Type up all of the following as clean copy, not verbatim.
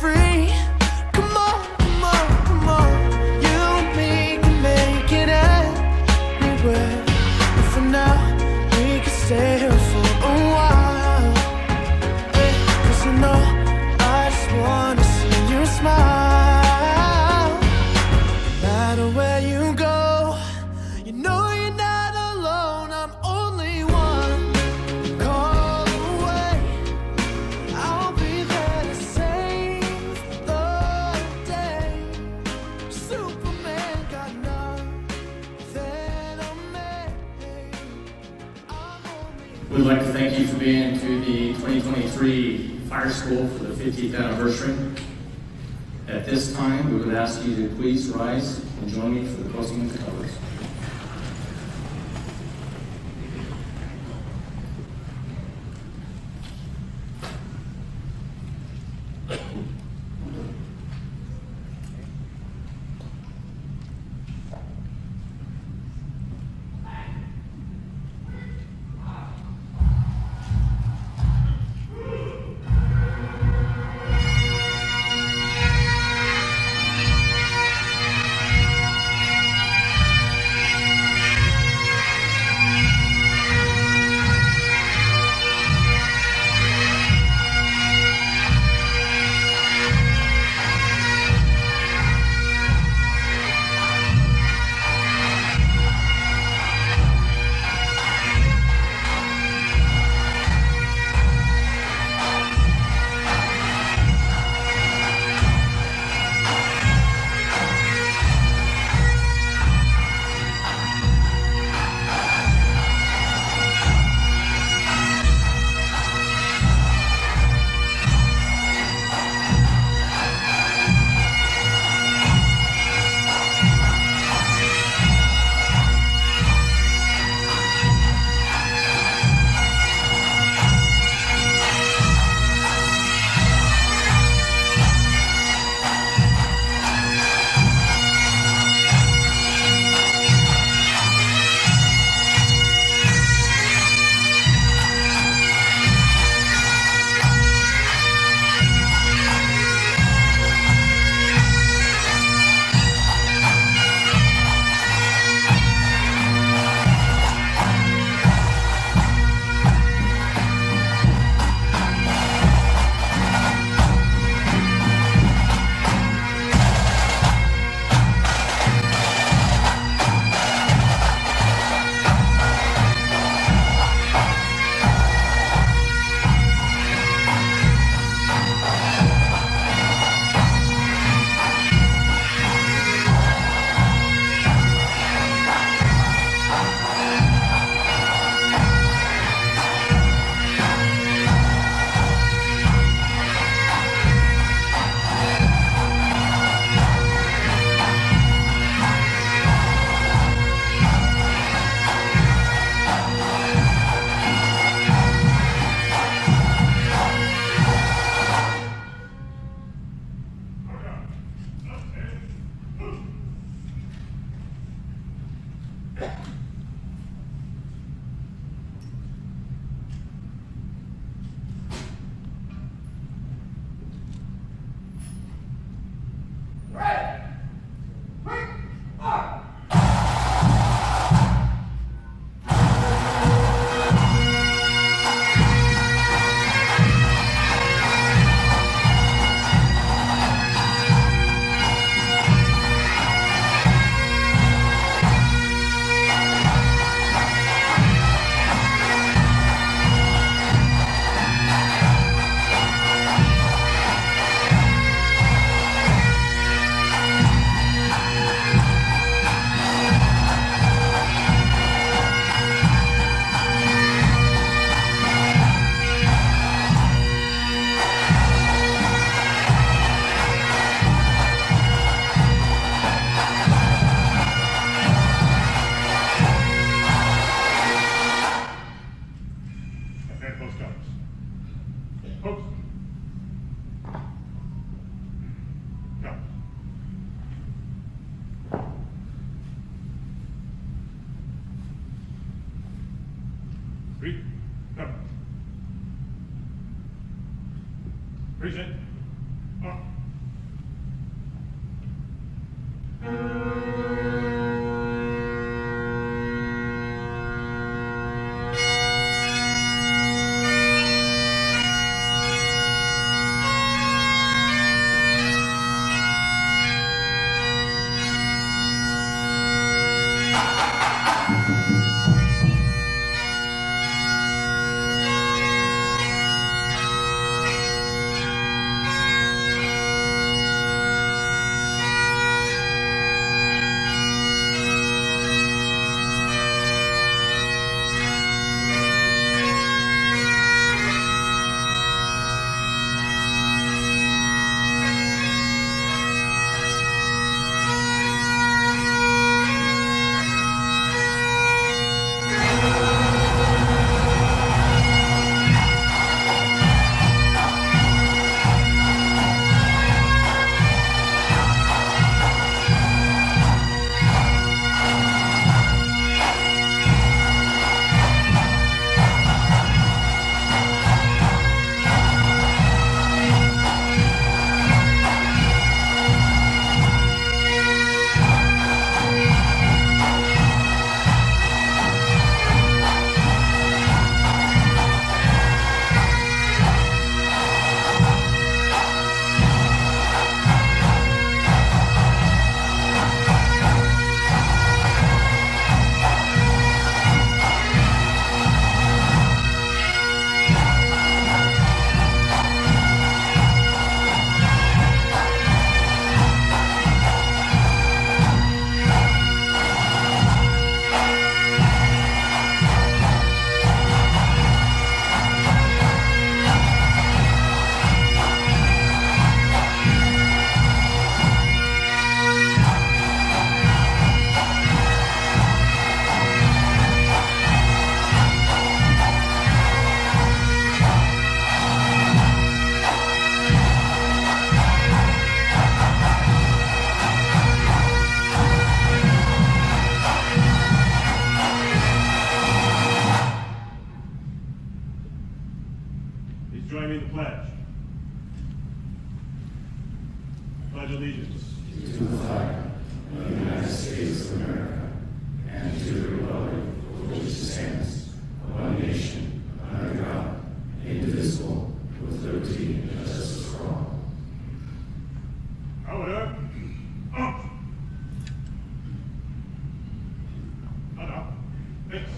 free. Come on, come on, come on. You and me can make it anywhere. But for now, we can stay here for a while. Yeah, 'cause you know I just wanna see you smile. No matter where you go, you know you're not alone. I'm only one call away. I'll be there to save the day. Superman got nothing on me. I'm only We'd like to thank you for being to the 2023 Fire School for the 50th anniversary. At this time, we would ask you to please rise and join me for the closing of the colors. Join me in the pledge. Pledge allegiance To the flag of the United States of America and to the republic for which it stands, one nation, under God, indivisible, with liberty and justice for all. Order. Up. Up. Thanks.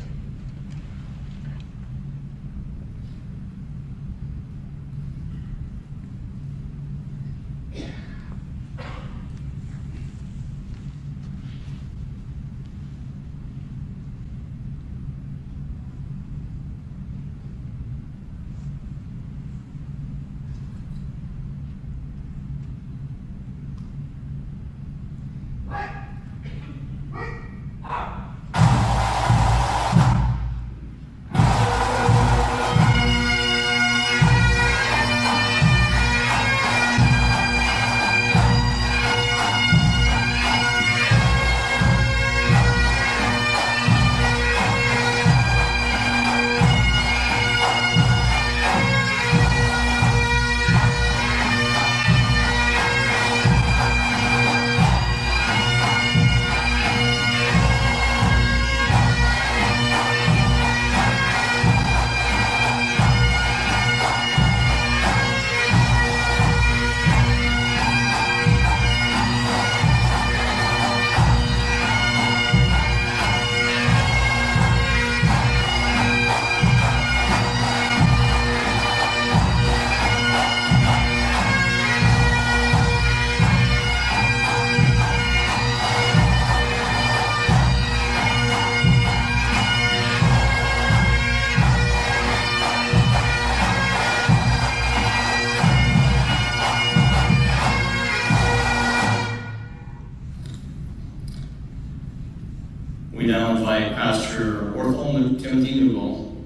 We now invite Pastor Orthel Timothy Newell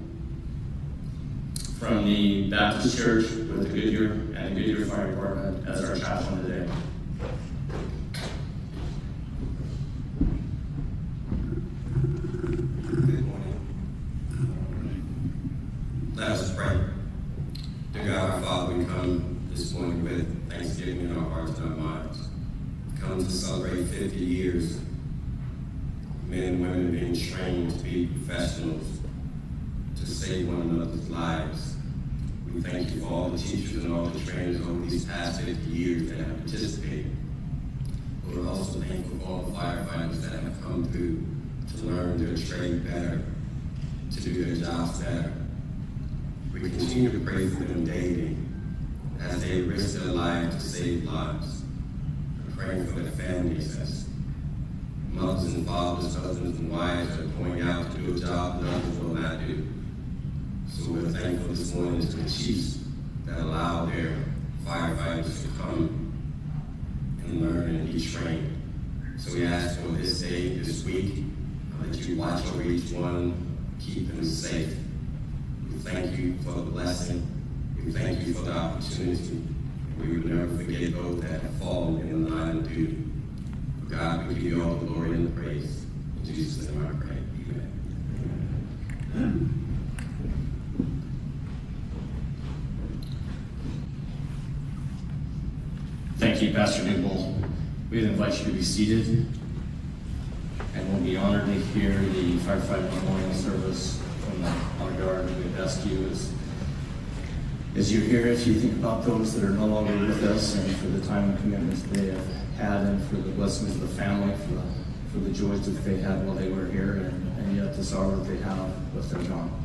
from the Baptist Church with the Goodyear and the Goodyear Fire Department as our chaplain today. Good morning. Let us pray. Dear God, our Father, we come this morning with thanksgiving. Thanksgiving in our hearts and our minds. We've come to celebrate 50 years, men and women being trained to be professionals, to save one another's lives. We thank you for all the teachers and all the trainers over these past 50 years that have participated. But we're also thankful for all the firefighters that have come through to learn their trade better, to do their jobs better. We continue to pray for them daily as they risk their lives to save lives. We're praying for their families as mothers and fathers, husbands and wives are going out to do a job that others will not do. So we're thankful this morning to the chiefs that allow their firefighters to come and learn and be trained. So we ask for this day, this week, that you watch over each one, keep them safe. We thank you for the blessing. We thank you for the opportunity. We would never forget those that have fallen in the line of duty. For God, we give you all the glory and the praise. In Jesus' name I pray. Amen. Thank you, Pastor Newbold. We'd invite you to be seated, and we'll be honored to hear the firefighter memorial service from the honor guard. We'd ask you as you're here, if you think about those that are no longer with us, and for the time and commitments they have had, and for the blessings of the family, for the joys that they had while they were here, and yet the sorrow that they have with their gone.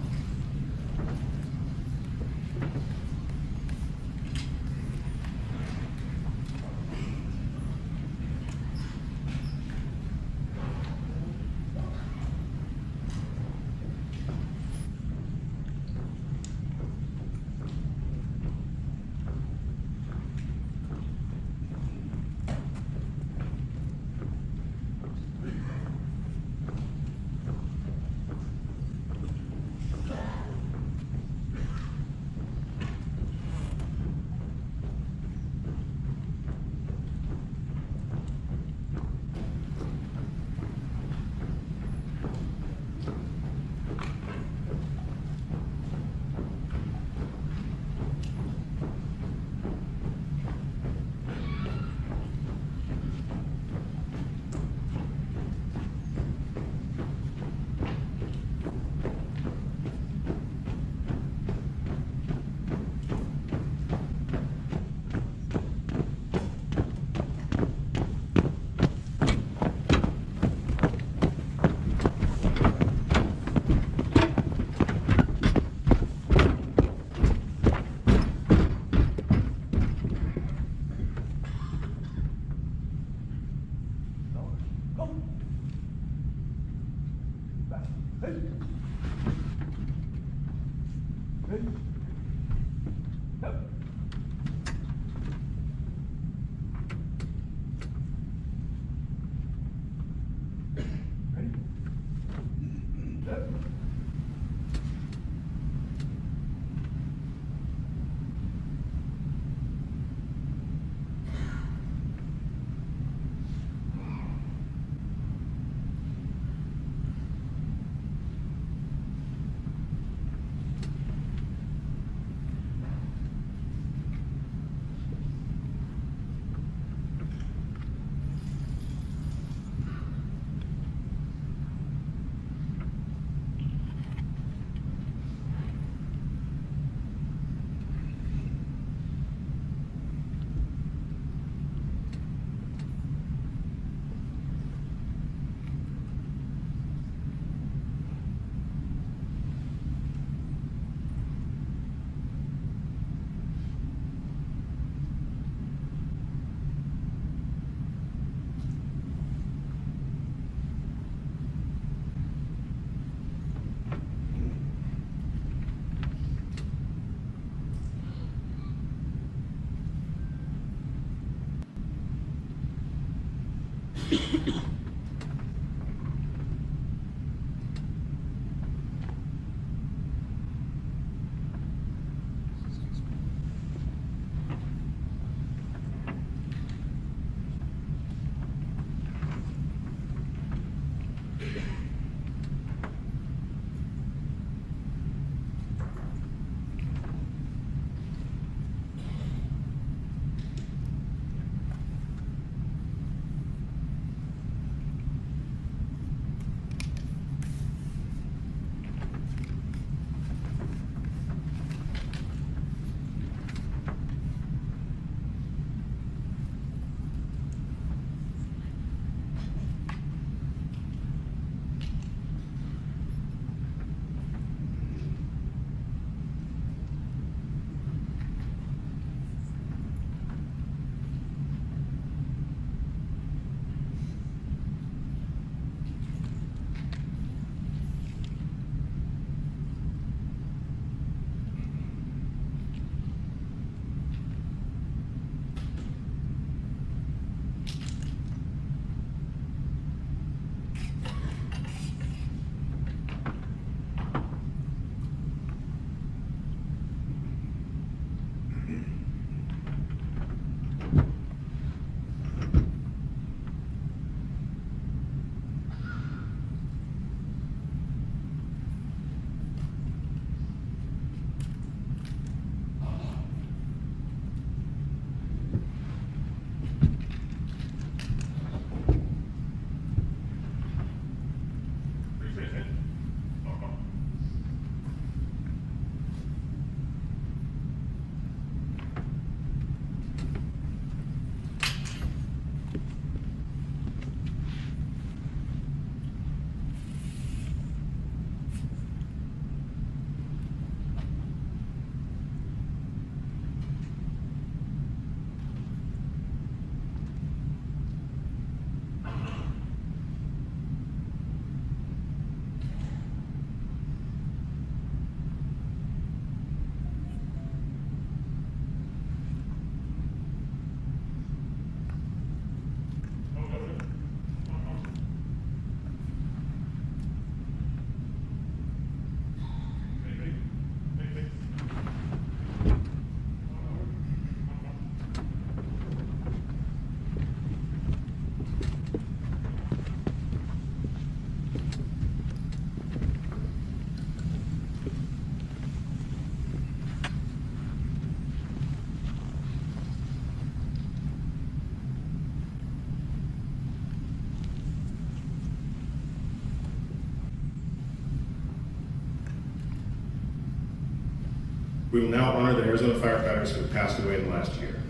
We will now honor the Arizona firefighters who have passed away in the last year.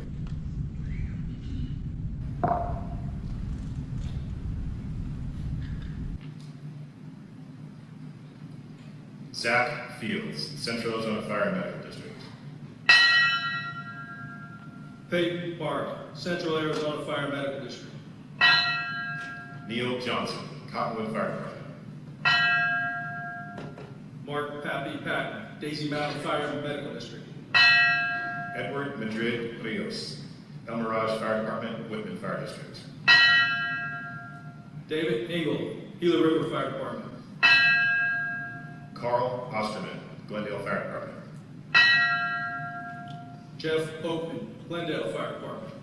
Zach Fields, Central Arizona Fire and Medical District. Peyton Park, Central Arizona Fire and Medical District. Neil Johnson, Cottonwood Fire Department. Mark Pappy Patton, Daisy Mountain Fire and Medical District. Edward Madrid Rios, El Mirage Fire Department, Whitman Fire District. David Engel, Gila River Fire Department. Carl Osterman, Glendale Fire Department. Jeff Oakman, Glendale Fire Department.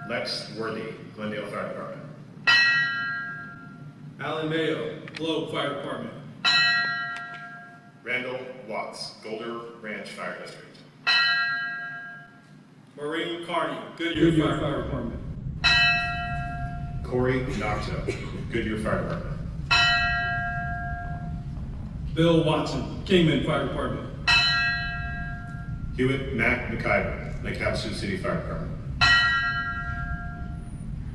Lex Worthy, Glendale Fire Department. Alan Mayo, Globe Fire Department. Randall Watts, Golder Ranch Fire District. Maureen Carney, Goodyear Fire Department. Corey Nocto, Goodyear Fire Department. Bill Watson, Kingman Fire Department. Hewitt Mac McIver, Lake Havasu City Fire Department.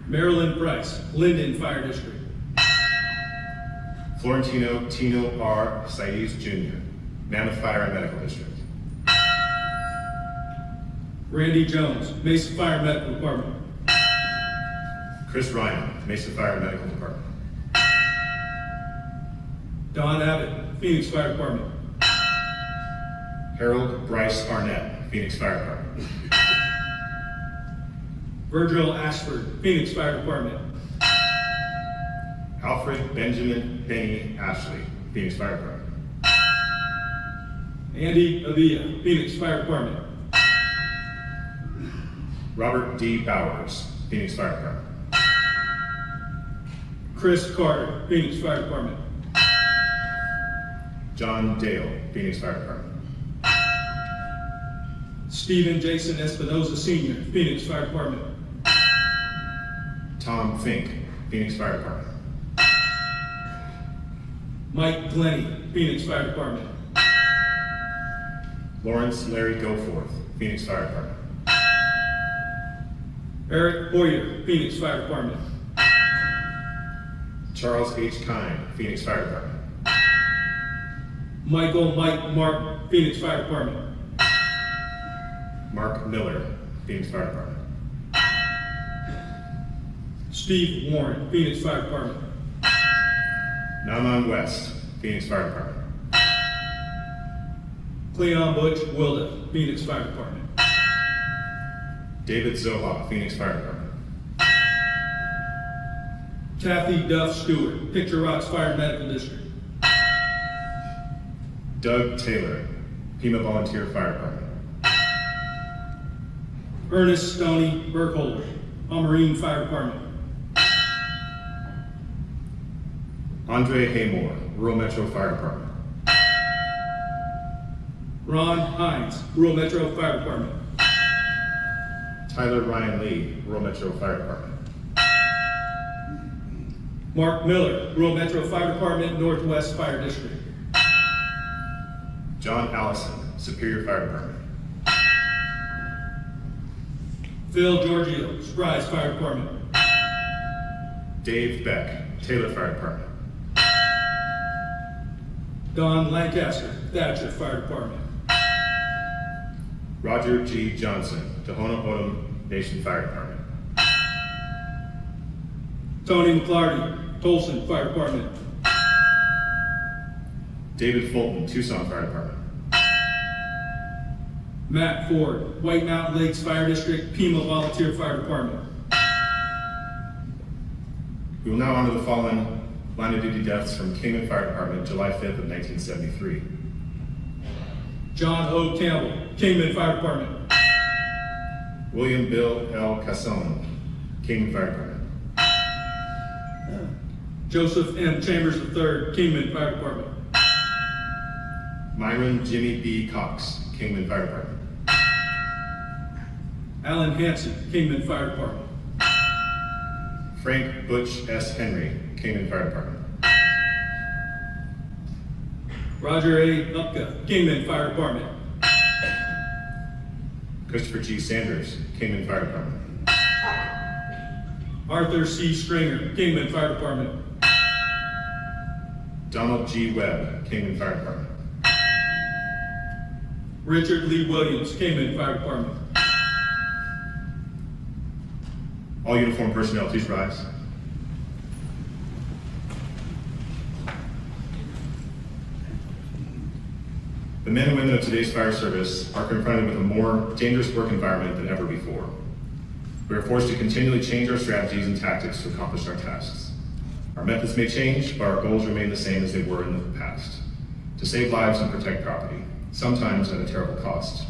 Marilyn Price, Linden Fire District. Florentino Tino R. Saiz Jr., Mammoth Fire and Medical District. Randy Jones, Mesa Fire and Medical Department. Chris Ryan, Mesa Fire and Medical Department. Don Abbott, Phoenix Fire Department. Harold Bryce Arnett, Phoenix Fire Department. Virgil Ashford, Phoenix Fire Department. Alfred Benjamin Benny Ashley, Phoenix Fire Department. Andy Avila, Phoenix Fire Department. Robert D. Bowers, Phoenix Fire Department. Chris Carter, Phoenix Fire Department. John Dale, Phoenix Fire Department. Stephen Jason Espinoza Sr., Phoenix Fire Department. Tom Fink, Phoenix Fire Department. Mike Glenny, Phoenix Fire Department. Lawrence Larry Goforth, Phoenix Fire Department. Eric Boyer, Phoenix Fire Department. Charles H. Kine, Phoenix Fire Department. Michael Mike Martin, Phoenix Fire Department. Mark Miller, Phoenix Fire Department. Steve Warren, Phoenix Fire Department. Nauman West, Phoenix Fire Department. Cleon Butch Wilda, Phoenix Fire Department. David Zoha, Phoenix Fire Department. Kathy Duff Stewart, Picture Rocks Fire and Medical District. Doug Taylor, Pima Volunteer Fire Department. Ernest Stoney Burkholder, Marine Fire Department. Andre Haymore, Rural Metro Fire Department. Ron Hines, Rural Metro Fire Department. Tyler Ryan Lee, Rural Metro Fire Department. Mark Miller, Rural Metro Fire Department, Northwest Fire District. John Allison, Superior Fire Department. Phil Giorgio, Surprise Fire Department. Dave Beck, Taylor Fire Department. Don Lancaster, Thatcher Fire Department. Roger G. Johnson, Tohono O'odham Nation Fire Department. Tony McClarty, Tolson Fire Department. David Fulton, Tucson Fire Department. Matt Ford, White Mountain Lakes Fire District, Pima Volunteer Fire Department. We will now honor the following line of duty deaths from Kingman Fire Department, July 5th of 1973. John O. Campbell, Kingman Fire Department. William Bill L. Casson, Kingman Fire Department. Joseph M. Chambers III, Kingman Fire Department. Myron Jimmy B. Cox, Kingman Fire Department. Alan Hanson, Kingman Fire Department. Frank Butch S. Henry, Kingman Fire Department. Roger A. Upka, Kingman Fire Department. Christopher G. Sanders, Kingman Fire Department. Arthur C. Stringer, Kingman Fire Department. Donald G. Webb, Kingman Fire Department. Richard Lee Williams, Kingman Fire Department. All uniformed personnel, please rise. The men and women of today's fire service are confronted with a more dangerous work environment than ever before. We are forced to continually change our strategies and tactics to accomplish our tasks. Our methods may change, but our goals remain the same as they were in the past: to save lives and protect property, sometimes at a terrible cost.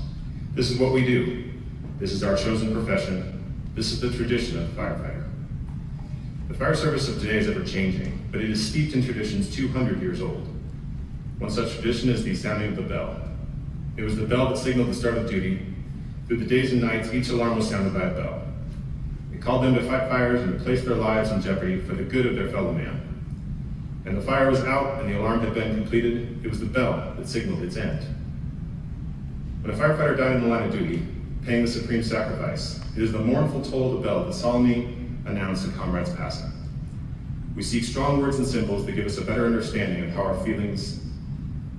This is what we do. This is our chosen profession. This is the tradition of the firefighter. The fire service of today is ever changing, but it is steeped in traditions 200 years old. One such tradition is the sounding of the bell. It was the bell that signaled the start of duty. Through the days and nights, each alarm was sounded by a bell. It called them to fight fires and to place their lives in jeopardy for the good of their fellow man. And the fire was out and the alarm had been completed. It was the bell that signaled its end. When a firefighter died in the line of duty, paying the supreme sacrifice, it is the mournful toll of the bell that solemnly announced a comrade's passing. We seek strong words and symbols that give us a better understanding of how our feelings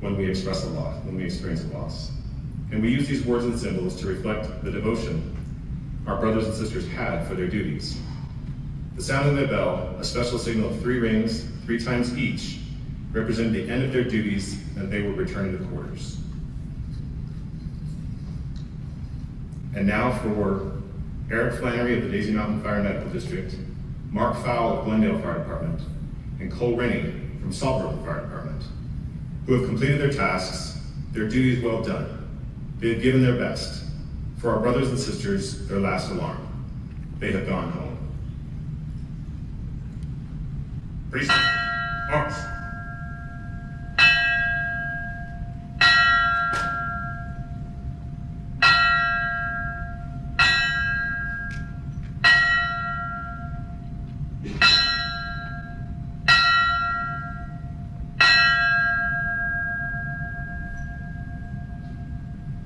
when we express a loss, when we experience a loss. And we use these words and symbols to reflect the devotion our brothers and sisters had for their duties. The sound of the bell, a special signal of 3 rings, 3 times each, represented the end of their duties and they would return to quarters. And now for Eric Flannery of the Daisy Mountain Fire Medical District, Mark Fowle of Glendale Fire Department, and Cole Rennie from Salt River Fire Department, who have completed their tasks, their duties well done. They have given their best. For our brothers and sisters, their last alarm. They have gone home. Priest, arms.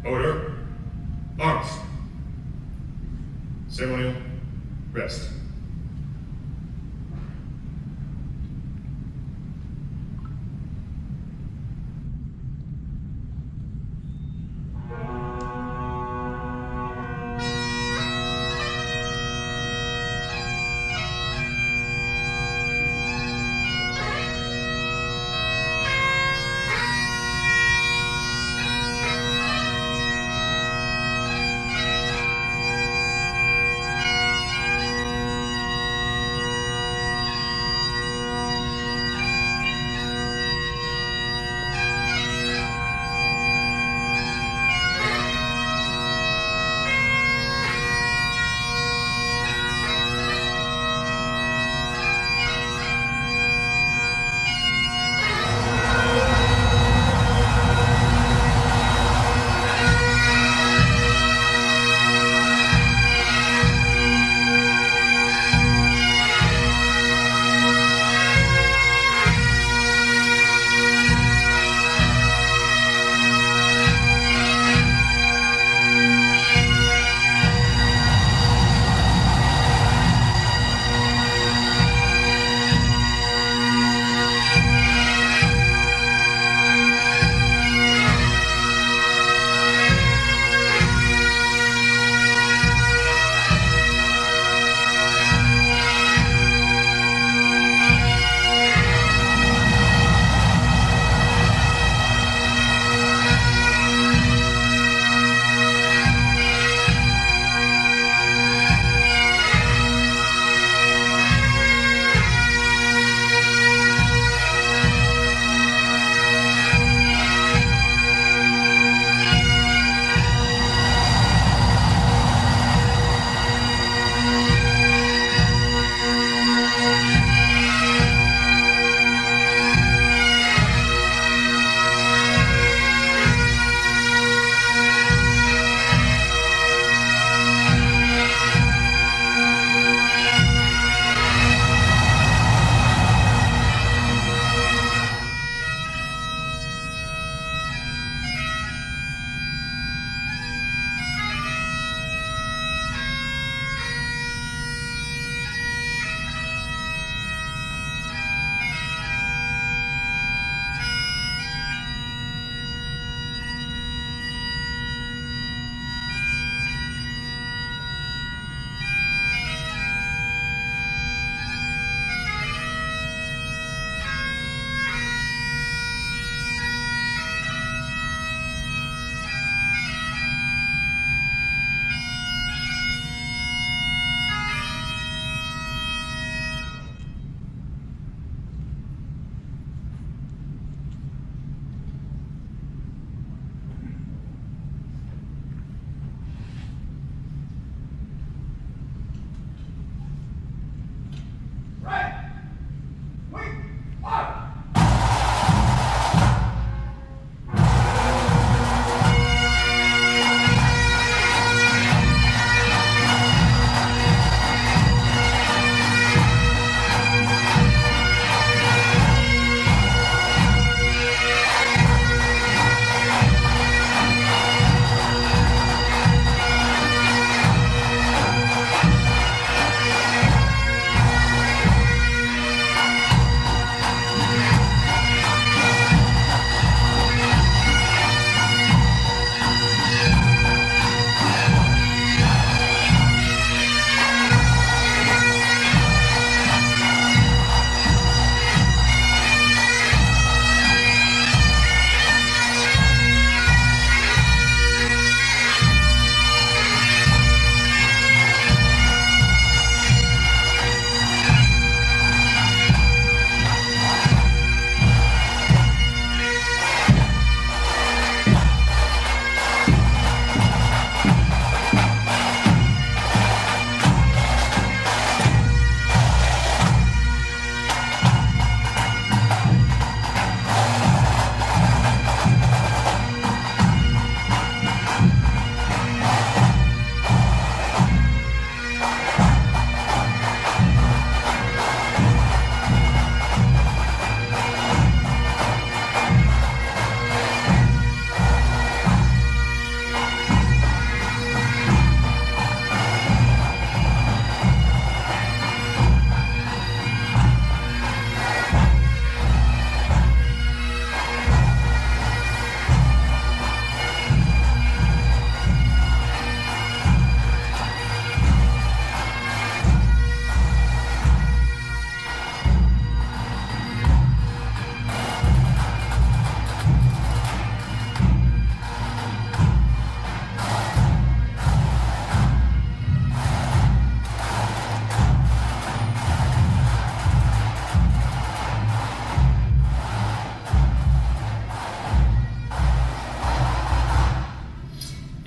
Order. Arms. Ceremonial. Rest.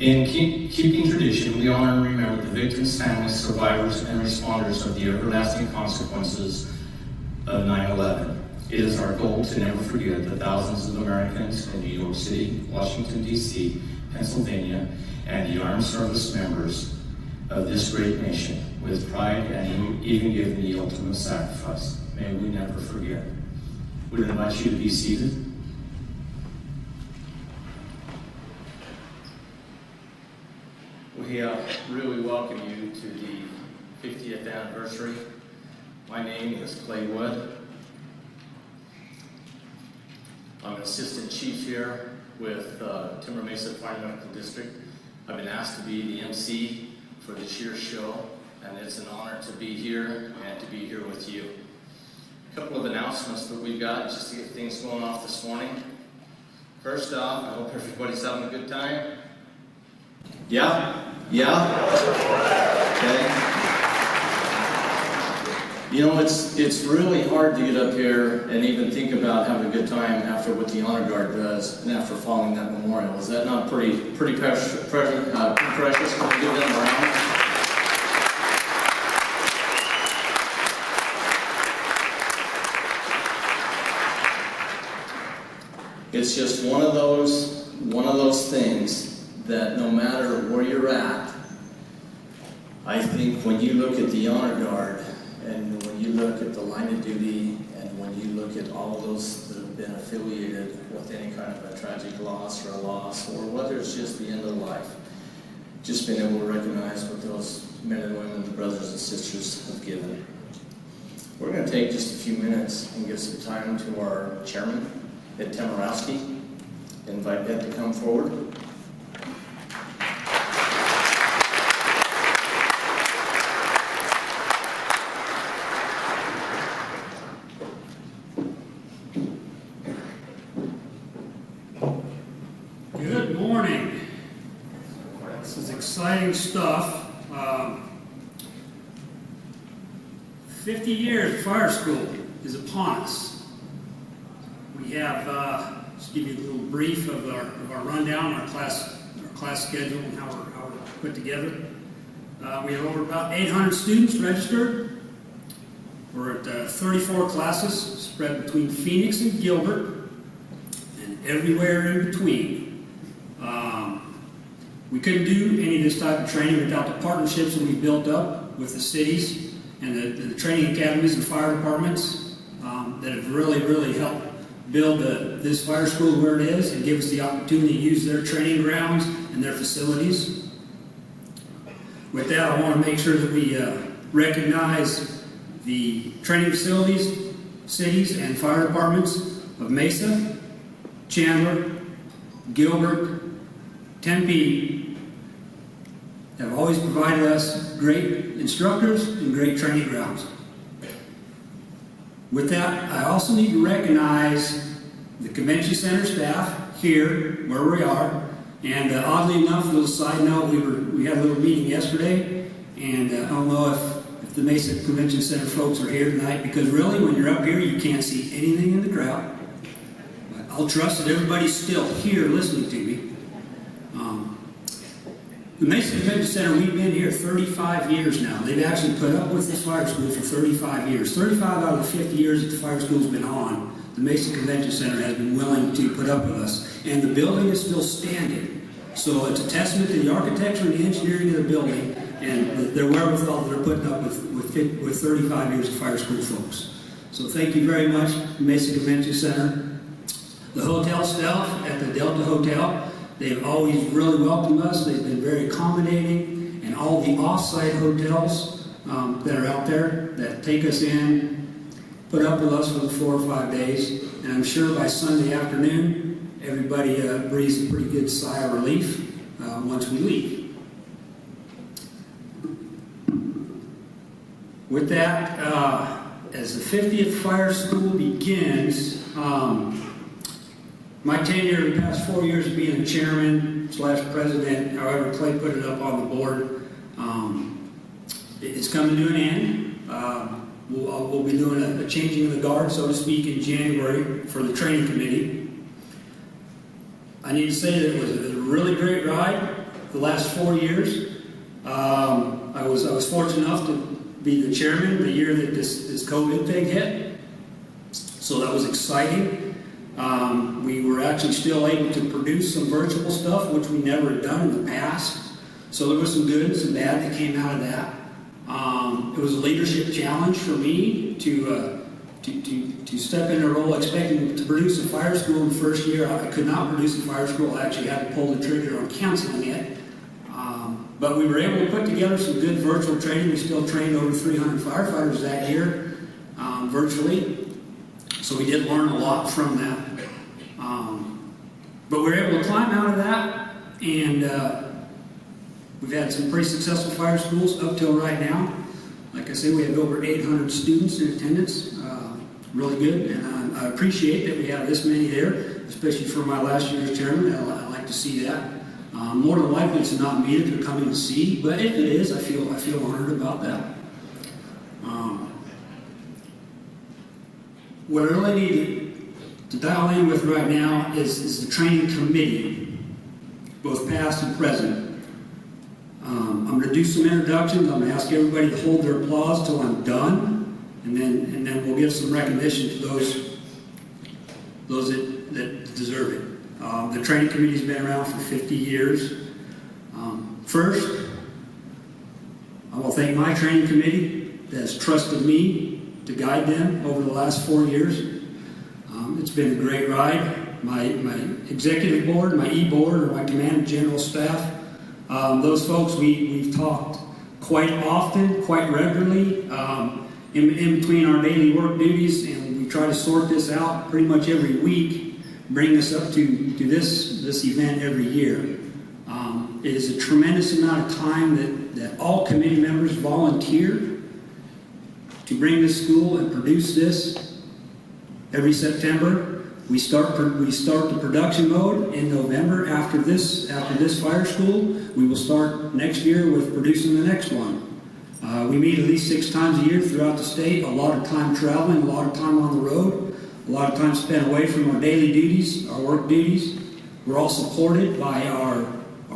In keeping tradition, we honor and remember the victims, families, survivors, and responders of the everlasting consequences of 9/11. It is our goal to never forget the thousands of Americans in New York City, Washington, D.C., Pennsylvania, and the armed service members of this great nation, with pride and even given the ultimate sacrifice. May we never forget. We invite you to be seated. We really welcome you to the 50th anniversary. My name is Clay Wood. I'm an assistant chief here with Timber Mesa Fire Medical District. I've been asked to be the MC for this year's show, and it's an honor to be here and to be here with you. A couple of announcements that we've got just to get things going off this morning. First off, I hope everybody's having a good time. Yeah? Okay. You know, it's really hard to get up here and even think about having a good time after what the Honor Guard does and after following that memorial. Is that not pretty precious? Can we give them a round? It's just one of those things that no matter where you're at, I think when you look at the Honor Guard and when you look at the line of duty and when you look at all of those that have been affiliated with any kind of a tragic loss or a loss, or whether it's just the end of life, just being able to recognize what those men and women, the brothers and sisters have given. We're going to take just a few minutes and give some time to our chairman, Ed Tamarowski. Invite Ed to come forward. Good morning. This is exciting stuff. 50 years of fire school is upon us. We have, just give you a little brief of our rundown, our class schedule, and how we're put together. We have over about 800 students registered. We're at 34 classes spread between Phoenix and Gilbert and everywhere in between. We couldn't do any of this type of training without the partnerships that we've built up with the cities and the training academies and fire departments that have really helped build this fire school where it is and give us the opportunity to use their training grounds and their facilities. With that, I want to make sure that we recognize the training facilities, cities, and fire departments of Mesa, Chandler, Gilbert, Tempe, have always provided us great instructors and great training grounds. With that, I also need to recognize the convention center staff here, where we are, and oddly enough, a little side note, we had a little meeting yesterday, and I don't know if the Mesa Convention Center folks are here tonight, because really, when you're up here, you can't see anything in the crowd. But I'll trust that everybody's still here listening to me. The Mesa Convention Center, we've been here 35 years now. They've actually put up with this fire school for 35 years. 35 out of the 50 years that the fire school's been on, the Mesa Convention Center has been willing to put up with us. And the building is still standing. So it's a testament to the architecture and the engineering of the building and their wherewithal that they're putting up with 35 years of fire school folks. So thank you very much, Mesa Convention Center. The hotel staff at the Delta Hotel, they've always really welcomed us. They've been very accommodating, and all the off-site hotels that are out there that take us in, put up with us for the 4 or 5 days. And I'm sure by Sunday afternoon, everybody breathes a pretty good sigh of relief once we leave. With that, as the 50th fire school begins, my tenure the past 4 years of being the chairman / president, however Clay put it up on the board, it's coming to an end. We'll be doing a changing of the guard, so to speak, in January for the training committee. I need to say that it was a really great ride. the last 4 years. I was fortunate enough to be the chairman the year that this COVID thing hit, so that was exciting. We were actually still able to produce some virtual stuff, which we never had done in the past. So there was some good and some bad that came out of that. It was a leadership challenge for me to step in a role expecting to produce a fire school in the first year. I could not produce a fire school. I actually had to pull the trigger on canceling it. But we were able to put together some good virtual training. We still trained over 300 firefighters that year virtually. So we did learn a lot from that. But we were able to climb out of that, and we've had some pretty successful fire schools up till right now. Like I said, we have over 800 students in attendance. Really good, and I appreciate that we have this many there, especially for my last year as chairman. I like to see that. More than likely, it's not me that they're coming to see, but if it is, I feel honored about that. What I really need to dial in with right now is the training committee, both past and present. I'm going to do some introductions. I'm going to ask everybody to hold their applause till I'm done, and then we'll give some recognition to those that deserve it. The training committee's been around for 50 years. First, I will thank my training committee that has trusted me to guide them over the last 4 years. It's been a great ride. My executive board, my e-board, or my command and general staff, those folks we've talked quite often, quite regularly, in between our daily work duties, and we try to sort this out pretty much every week, bring us up to this event every year. It is a tremendous amount of time that all committee members volunteer to bring this school and produce this. Every September, we start the production mode in November. After this fire school, we will start next year with producing the next one. We meet at least 6 times a year throughout the state. A lot of time traveling, a lot of time on the road, a lot of time spent away from our daily duties, our work duties. We're all supported by our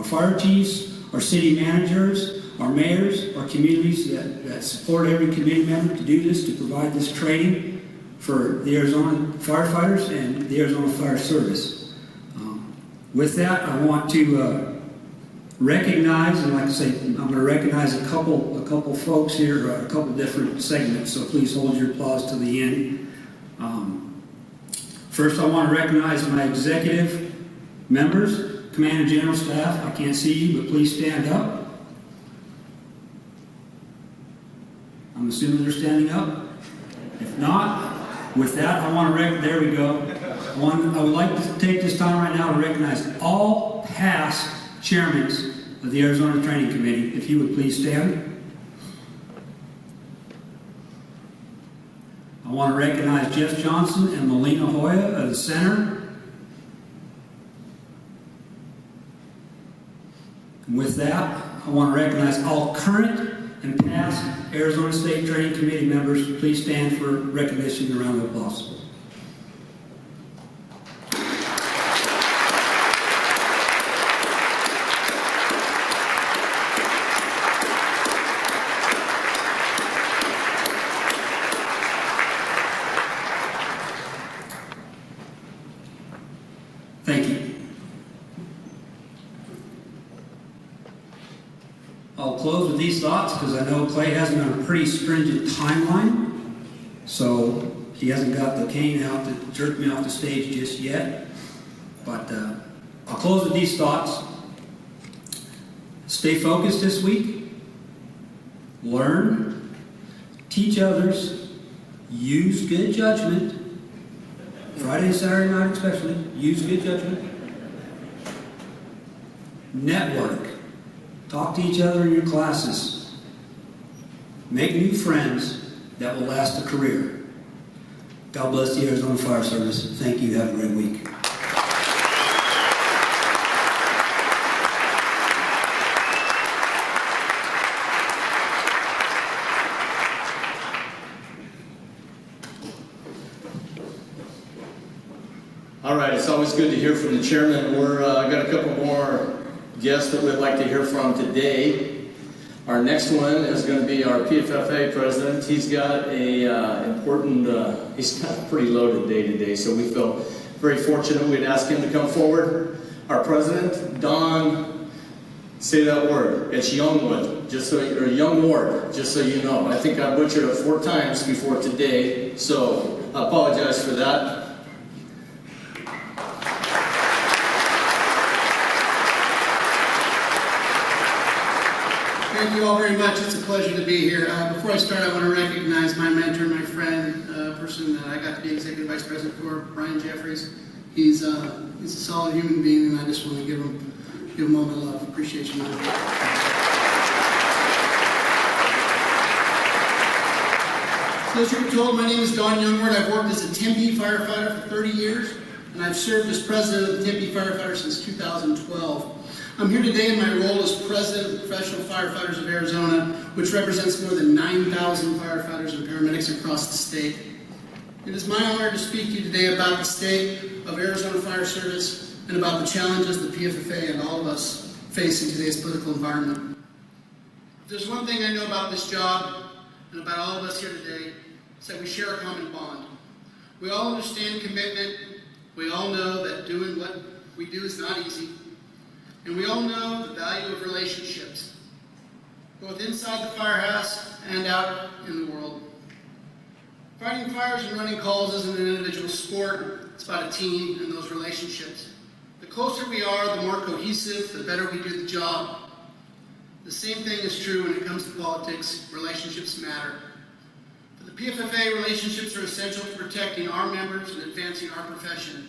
fire chiefs, our city managers, our mayors, our communities that support every committee member to do this, to provide this training for the Arizona firefighters and the Arizona Fire Service. With that, I want to recognize, and like I say, I'm going to recognize a couple folks here, a couple different segments, so please hold your applause to the end. First, I want to recognize my executive members, command and general staff. I can't see you, but please stand up. I'm assuming they're standing up. If not, with that, I want to there we go. I would like to take this time right now to recognize all past chairmen of the Arizona Training Committee. If you would please stand. I want to recognize Jeff Johnson and Melina Hoya of the center. And with that, I want to recognize all current and past Arizona State Training Committee members. Please stand for recognition and a round of applause. Thank you. I'll close with these thoughts because I know Clay has me on a pretty stringent timeline, so he hasn't got the cane out to jerk me off the stage just yet. But I'll close with these thoughts. Stay focused this week. Learn. Teach others. Use good judgment. Friday and Saturday night especially. Use good judgment. Network. Talk to each other in your classes. Make new friends that will last a career. God bless the Arizona Fire Service. Thank you. Have a great week. All right, it's always good to hear from the chairman. We're got a couple more guests that we'd like to hear from today. Our next one is going to be our PFFA president. He's got he's got a pretty loaded day today, so we feel very fortunate we'd ask him to come forward. Our president, Don, say that word. It's Youngwood, or Youngward, just so you know. I think I butchered it 4 times before today, so I apologize for that. Thank you all very much. It's a pleasure to be here. Before I start, I want to recognize my mentor, my friend, person that I got to be Executive Vice President for, Brian Jeffries. He's a solid human being, and I just want to give him all my love. Appreciate you, man. So as you were told, my name is Don Youngward. I've worked as a Tempe firefighter for 30 years, and I've served as president of the Tempe Firefighters since 2012. I'm here today in my role as president of the Professional Firefighters of Arizona, which represents more than 9,000 firefighters and paramedics across the state. It is my honor to speak to you today about the state of Arizona Fire Service and about the challenges the PFFA and all of us face in today's political environment. If there's one thing I know about this job and about all of us here today, it's that we share a common bond. We all understand commitment. We all know that doing what we do is not easy. And we all know the value of relationships, both inside the firehouse and out in the world. Fighting fires and running calls isn't an individual sport, it's about a team and those relationships. The closer we are, the more cohesive, the better we do the job. The same thing is true when it comes to politics. Relationships matter. For the PFFA, relationships are essential to protecting our members and advancing our profession.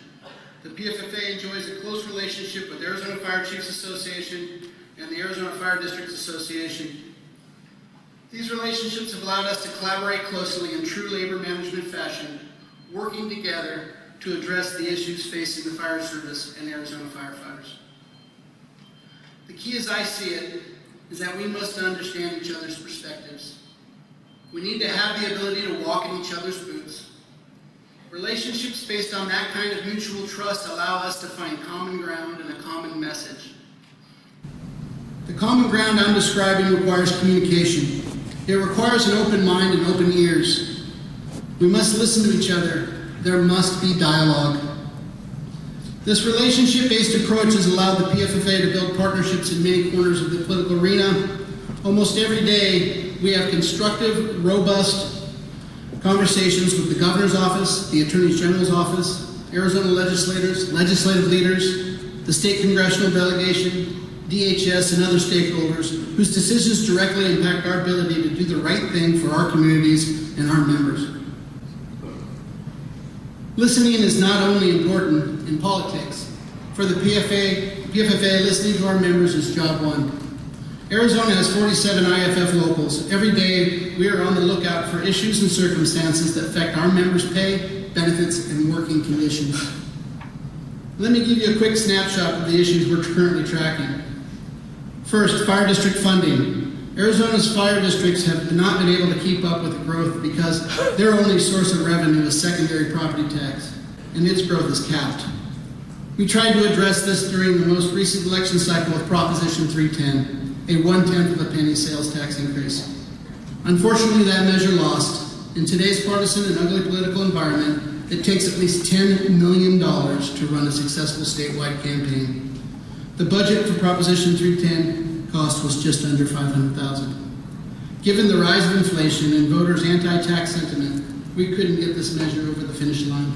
The PFFA enjoys a close relationship with Arizona Fire Chiefs Association and the Arizona Fire Districts Association. These relationships have allowed us to collaborate closely in true labor management fashion, working together to address the issues facing the fire service and Arizona firefighters. The key as I see it is that we must understand each other's perspectives. We need to have the ability to walk in each other's boots. Relationships based on that kind of mutual trust allow us to find common ground and a common message. The common ground I'm describing requires communication. It requires an open mind and open ears. We must listen to each other. There must be dialogue. This relationship-based approach has allowed the PFFA to build partnerships in many corners of the political arena. Almost every day, we have constructive, robust conversations with the Governor's Office, the Attorney General's Office, Arizona legislators, legislative leaders, the state congressional delegation, DHS, and other stakeholders whose decisions directly impact our ability to do the right thing for our communities and our members. Listening is not only important in politics. For the PFFA, listening to our members is job one. Arizona has 47 IFF locals. Every day, we are on the lookout for issues and circumstances that affect our members' pay, benefits, and working conditions. Let me give you a quick snapshot of the issues we're currently tracking. First, fire district funding. Arizona's fire districts have not been able to keep up with the growth because their only source of revenue is secondary property tax, and its growth is capped. We tried to address this during the most recent election cycle with Proposition 310. A 1/10 of a penny sales tax increase. Unfortunately, that measure lost. In today's partisan and ugly political environment, it takes at least $10 million to run a successful statewide campaign. The budget for Proposition 310 cost was just under $500,000. Given the rise of inflation and voters' anti-tax sentiment, we couldn't get this measure over the finish line.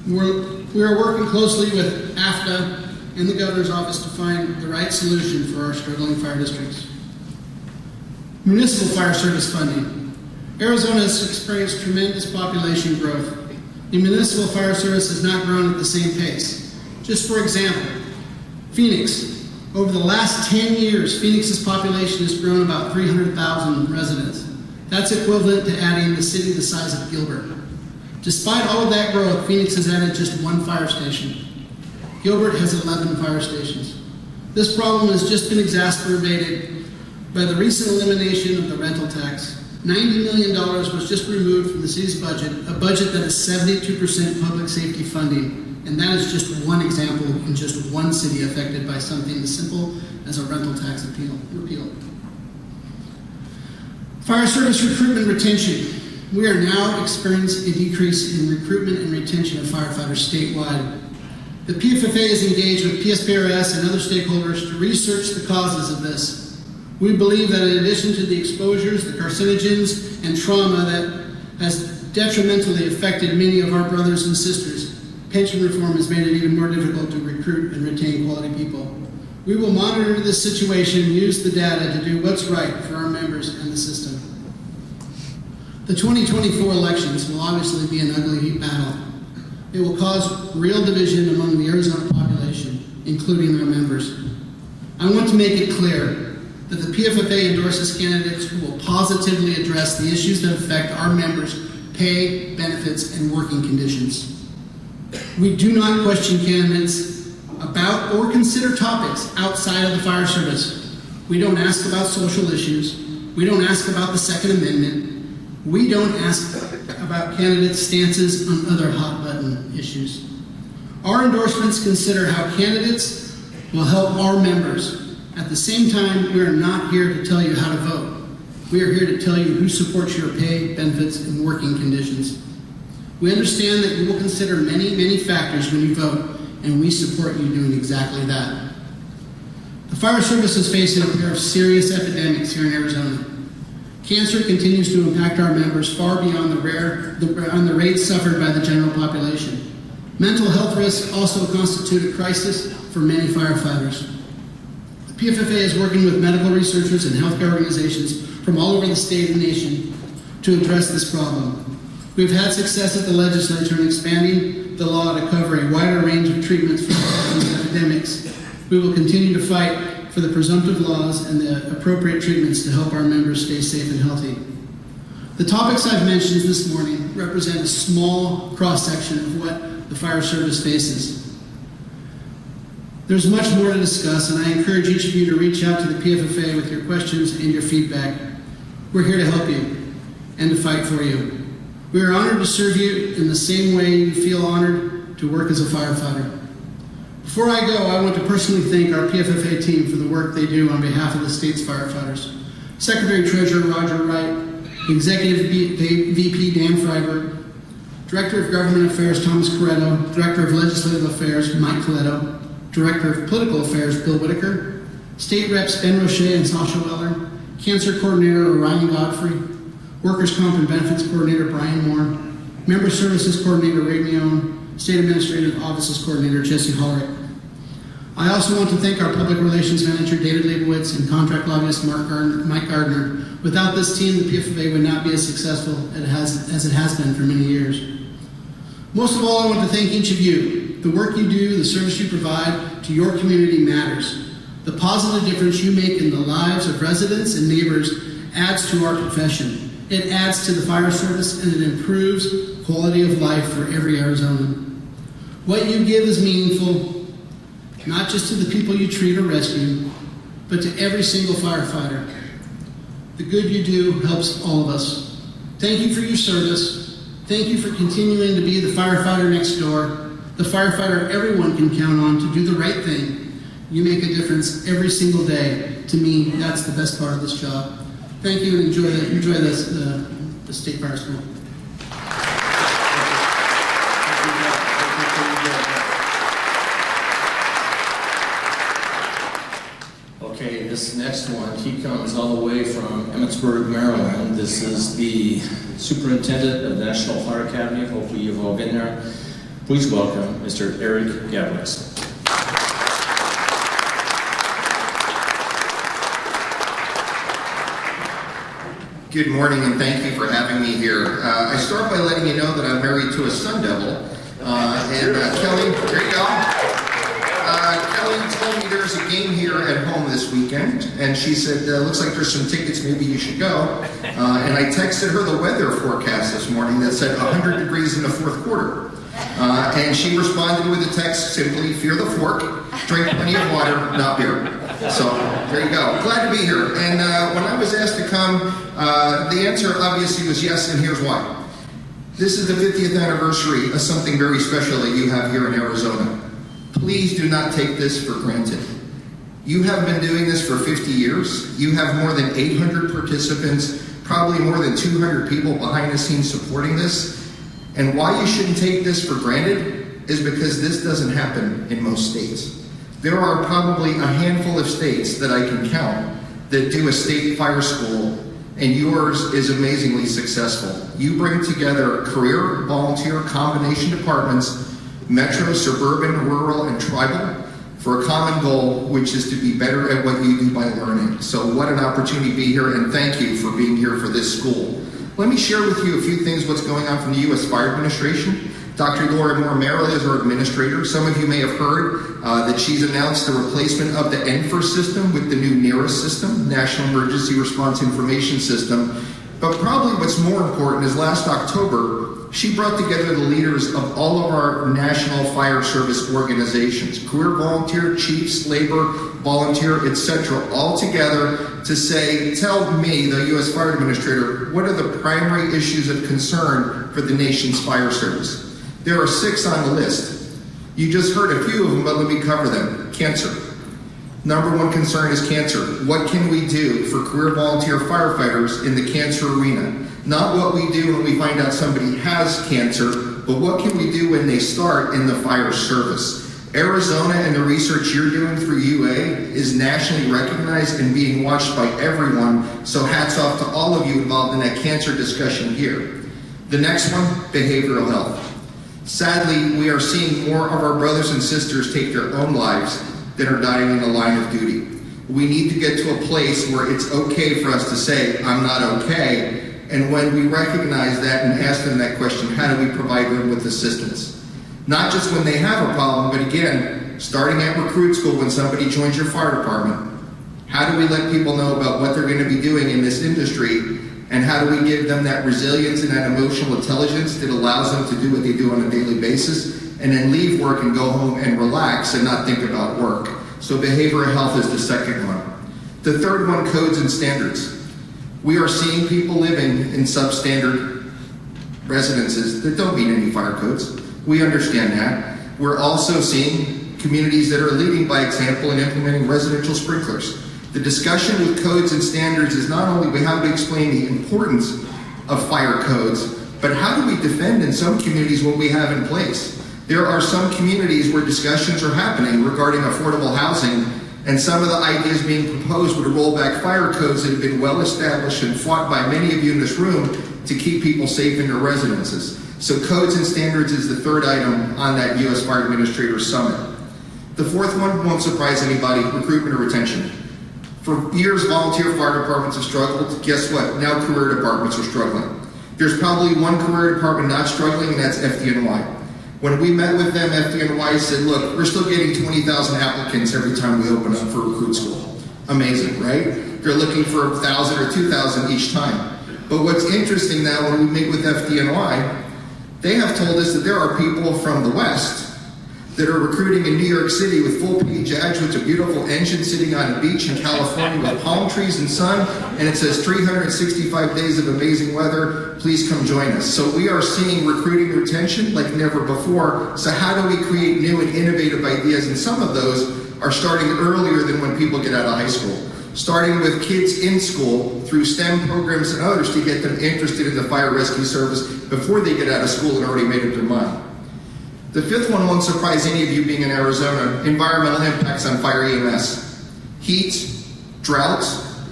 We are working closely with AFTA and the Governor's Office to find the right solution for our struggling fire districts. Municipal fire service funding. Arizona has experienced tremendous population growth. The municipal fire service has not grown at the same pace. Just for example, Phoenix. Over the last 10 years, Phoenix's population has grown about 300,000 residents. That's equivalent to adding the city the size of Gilbert. Despite all of that growth, Phoenix has added just 1 fire station. Gilbert has 11 fire stations. This problem has just been exacerbated by the recent elimination of the rental tax. $90 million was just removed from the city's budget, a budget that is 72% public safety funding, And that is just one example in just one city affected by something as simple as a rental tax repeal. Fire service recruitment retention. We are now experiencing a decrease in recruitment and retention of firefighters statewide. The PFFA is engaged with PSPRS and other stakeholders to research the causes of this. We believe that in addition to the exposures, the carcinogens, and trauma that has detrimentally affected many of our brothers and sisters, pension reform has made it even more difficult to recruit and retain quality people. We will monitor this situation and use the data to do what's right for our members and the system. The 2024 elections will obviously be an ugly battle. It will cause real division among the Arizona population, including our members. I want to make it clear that the PFFA endorses candidates who will positively address the issues that affect our members' pay, benefits, and working conditions. We do not question candidates about or consider topics outside of the fire service. We don't ask about social issues. We don't ask about the Second Amendment. We don't ask about candidates' stances on other hot-button issues. Our endorsements consider how candidates will help our members. At the same time, we are not here to tell you how to vote. We are here to tell you who supports your pay, benefits, and working conditions. We understand that you will consider many, many factors when you vote, and we support you doing exactly that. The fire service is facing a pair of serious epidemics here in Arizona. Cancer continues to impact our members far beyond the rates suffered by the general population. Mental health risks also constitute a crisis for many firefighters. The PFFA is working with medical researchers and healthcare organizations from all over the state and nation to address this problem. We've had success at the legislature in expanding the law to cover a wider range of treatments for these epidemics. We will continue to fight for the presumptive laws and the appropriate treatments to help our members stay safe and healthy. The topics I've mentioned this morning represent a small cross-section of what the fire service faces. There's much more to discuss, and I encourage each of you to reach out to the PFFA with your questions and your feedback. We're here to help you and to fight for you. We are honored to serve you in the same way you feel honored to work as a firefighter. Before I go, I want to personally thank our PFFA team for the work they do on behalf of the state's firefighters. Secretary-Treasurer Roger Wright, Executive VP Dan Freiberg, Director of Government Affairs Thomas Coretto, Director of Legislative Affairs Mike Coletto, Director of Political Affairs Bill Whitaker, State Reps Ben Roche and Sasha Weller, Cancer Coordinator Orion Godfrey, Workers' Comp and Benefits Coordinator Brian Moore, Member Services Coordinator Ray Mione, State Administrative Offices Coordinator Jesse Hollerick. I also want to thank our Public Relations Manager David Leibowitz and Contract Lobbyist Mike Gardner. Without this team, the PFFA would not be as successful as it has been for many years. Most of all, I want to thank each of you. The work you do, the service you provide to your community matters. The positive difference you make in the lives of residents and neighbors adds to our profession. It adds to the fire service, and it improves quality of life for every Arizonan. What you give is meaningful, not just to the people you treat or rescue, but to every single firefighter. The good you do helps all of us. Thank you for your service. Thank you for continuing to be the firefighter next door, the firefighter everyone can count on to do the right thing. You make a difference every single day. To me, that's the best part of this job. Thank you, and enjoy the State Fire School. Okay, this next one, he comes all the way from Emmitsburg, Maryland. This is the Superintendent of the National Fire Academy. Hopefully you've all been there. Please welcome Mr. Eric Gavris. Good morning, and thank you for having me here. I start by letting you know that I'm married to a Sun Devil, Kelly, there you go. Kelly told me there's a game here at home this weekend, and she said, looks like there's some tickets, maybe you should go. And I texted her the weather forecast this morning that said 100 degrees in the fourth quarter. And she responded with a text simply, fear the fork, drink plenty of water, not beer. So there you go. Glad to be here. And when I was asked to come, the answer obviously was yes, and here's why. This is the 50th anniversary of something very special that you have here in Arizona. Please do not take this for granted. You have been doing this for 50 years. You have more than 800 participants, probably more than 200 people behind the scenes supporting this. And why you shouldn't take this for granted is because this doesn't happen in most states. There are probably a handful of states that I can count that do a state fire school, and yours is amazingly successful. You bring together career, volunteer, combination departments, metro, suburban, rural, and tribal for a common goal, which is to be better at what you do by learning. So what an opportunity to be here, and thank you for being here for this school. Let me share with you a few things what's going on from the U.S. Fire Administration. Dr. Laura Moore Merrill is our administrator. Some of you may have heard that she's announced the replacement of the NFIRS system with the new NERIS system, National Emergency Response Information System. But probably what's more important is last October, she brought together the leaders of all of our national fire service organizations, career volunteer, chiefs, labor, volunteer, etc., all together to say, tell me, the U.S. Fire Administrator, what are the primary issues of concern for the nation's fire service? There are 6 on the list. You just heard a few of them, but let me cover them. Cancer. Number 1 concern is cancer. What can we do for career volunteer firefighters in the cancer arena? Not what we do when we find out somebody has cancer, but what can we do when they start in the fire service? Arizona and the research you're doing through UA is nationally recognized and being watched by everyone, so hats off to all of you involved in that cancer discussion here. The next one, behavioral health. Sadly, we are seeing more of our brothers and sisters take their own lives than are dying in the line of duty. We need to get to a place where it's okay for us to say, I'm not okay. And when we recognize that and ask them that question, how do we provide them with assistance? Not just when they have a problem, but again, starting at recruit school when somebody joins your fire department. How do we let people know about what they're going to be doing in this industry? And how do we give them that resilience and that emotional intelligence that allows them to do what they do on a daily basis and then leave work and go home and relax and not think about work? So behavioral health is the second one. The third one, codes and standards. We are seeing people living in substandard residences that don't meet any fire codes. We understand that. We're also seeing communities that are leading by example and implementing residential sprinklers. The discussion with codes and standards is not only how to explain the importance of fire codes, but how do we defend in some communities what we have in place? There are some communities where discussions are happening regarding affordable housing, and some of the ideas being proposed would roll back fire codes that have been well established and fought by many of you in this room to keep people safe in their residences. So codes and standards is the third item on that U.S. Fire Administrator Summit. The fourth one won't surprise anybody, recruitment or retention. For years, volunteer fire departments have struggled. Guess what? Now career departments are struggling. There's probably one career department not struggling, and that's FDNY. When we met with them, FDNY said, look, we're still getting 20,000 applicants every time we open up for recruit school. Amazing, right? They're looking for 1,000 or 2,000 each time. But what's interesting now, when we meet with FDNY, they have told us that there are people from the West that are recruiting in New York City with full-page ads with a beautiful engine sitting on a beach in California with palm trees and sun, and it says 365 days of amazing weather, please come join us. So we are seeing recruiting retention like never before. So how do we create new and innovative ideas? And some of those are starting earlier than when people get out of high school. Starting with kids in school through STEM programs and others to get them interested in the fire rescue service before they get out of school and already made up their mind. The fifth one won't surprise any of you being in Arizona, environmental impacts on fire EMS. Heat, droughts,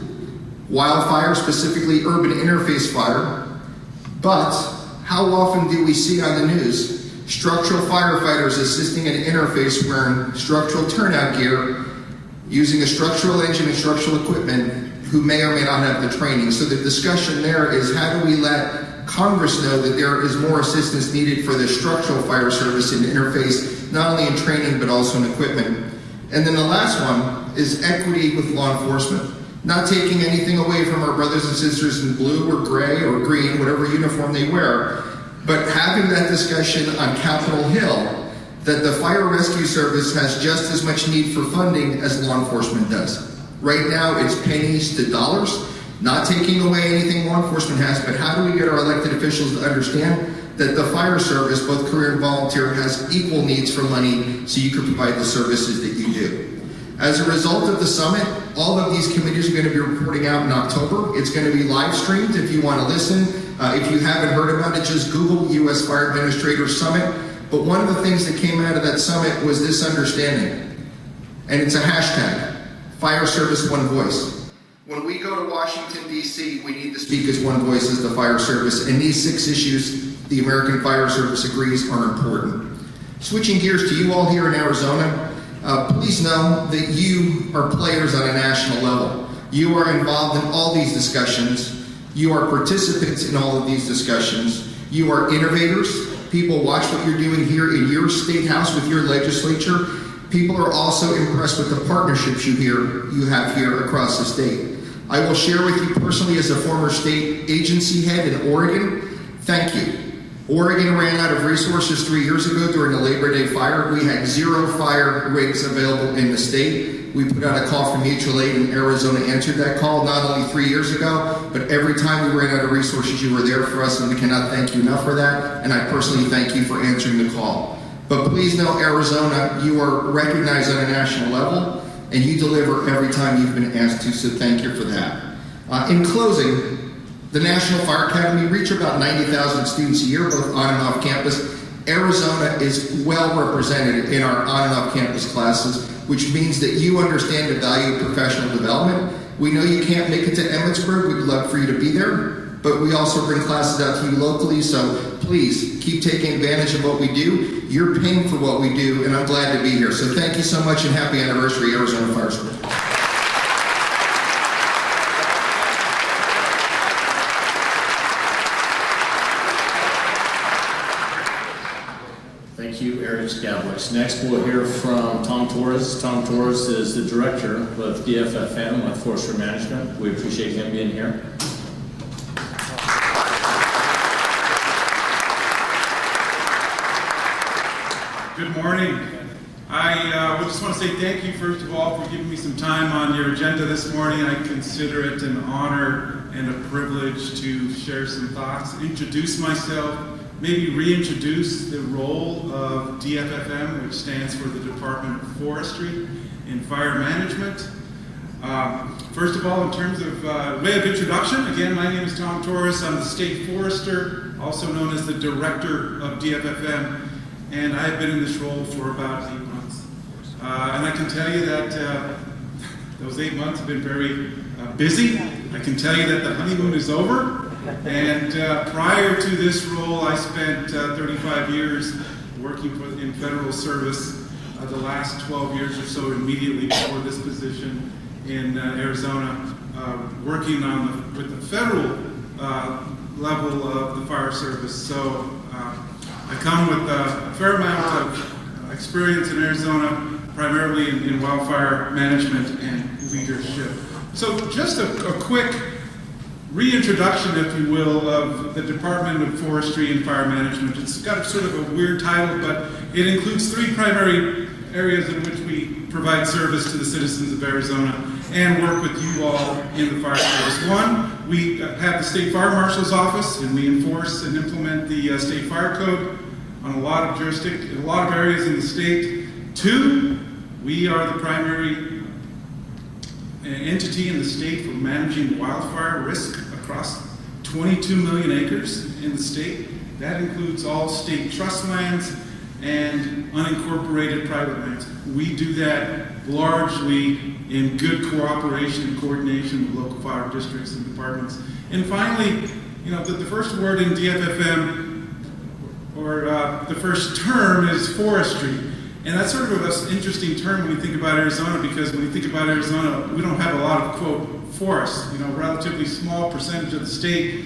wildfire, specifically urban interface fire. But how often do we see on the news structural firefighters assisting an interface wearing structural turnout gear, using a structural engine and structural equipment, who may or may not have the training? So the discussion there is, how do we let Congress know that there is more assistance needed for the structural fire service in interface, not only in training, but also in equipment. And then the last one is equity with law enforcement. Not taking anything away from our brothers and sisters in blue or gray or green, whatever uniform they wear, but having that discussion on Capitol Hill that the fire rescue service has just as much need for funding as law enforcement does. Right now, it's pennies to dollars. Not taking away anything law enforcement has, but how do we get our elected officials to understand that the fire service, both career and volunteer, has equal needs for money so you can provide the services that you do. As a result of the summit, all of these committees are going to be reporting out in October. It's going to be live streamed if you want to listen. If you haven't heard about it, just Google U.S. Fire Administrator Summit. But one of the things that came out of that summit was this understanding, and it's a hashtag, Fire Service One Voice. When we go to Washington, D.C., we need to speak as one voice as the fire service, and these 6 issues the American Fire Service agrees are important. Switching gears to you all here in Arizona, please know that you are players on a national level. You are involved in all these discussions. You are participants in all of these discussions. You are innovators. People watch what you're doing here in your state house with your legislature. People are also impressed with the partnerships you have here across the state. I will share with you personally, as a former state agency head in Oregon, thank you. Oregon ran out of resources 3 years ago during the Labor Day fire. We had 0 fire rigs available in the state. We put out a call for mutual aid, and Arizona answered that call not only 3 years ago, but every time we ran out of resources, you were there for us, and we cannot thank you enough for that. And I personally thank you for answering the call. But please know, Arizona, you are recognized on a national level, and you deliver every time you've been asked to, so thank you for that. In closing, the National Fire Academy reach about 90,000 students a year, both on and off campus. Arizona is well represented in our on and off campus classes, which means that you understand the value of professional development. We know you can't make it to Emmitsburg. We'd love for you to be there, but we also bring classes out to you locally, so please keep taking advantage of what we do. You're paying for what we do, and I'm glad to be here. So thank you so much, and happy anniversary, Arizona Fire School. Thank you, Eric Skavlich. Next, we'll hear from Tom Torres. Tom Torres is the director of DFFM with Forestry Management. We appreciate him being here. Good morning. I just want to say thank you, first of all, for giving me some time on your agenda this morning. I consider it an honor and a privilege to share some thoughts, introduce myself, maybe reintroduce the role of DFFM, which stands for the Department of Forestry and Fire Management. First of all, in terms of way of introduction, again, my name is Tom Torres. I'm the State Forester, also known as the Director of DFFM. And I've been in this role for about 8 months. And I can tell you that those 8 months have been very busy. I can tell you that the honeymoon is over. And prior to this role, I spent 35 years working in federal service. The last 12 years or so immediately before this position in Arizona, working with the federal level of the fire service. So I come with a fair amount of experience in Arizona, primarily in wildfire management and leadership. So just a quick reintroduction, if you will, of the Department of Forestry and Fire Management. It's got sort of a weird title, but it includes 3 primary areas in which we provide service to the citizens of Arizona and work with you all in the fire service. 1, we have the State Fire Marshal's Office, and we enforce and implement the State Fire Code on a lot of jurisdictions, a lot of areas in the state. 2, we are the primary entity in the state for managing wildfire risk across 22 million acres in the state. That includes all state trust lands and unincorporated private lands. We do that largely in good cooperation and coordination with local fire districts and departments. And finally, you know, the first word in DFFM, or the first term, is forestry. And that's sort of an interesting term when you think about Arizona, because when you think about Arizona, we don't have a lot of, quote, forests. You know, relatively small percentage of the state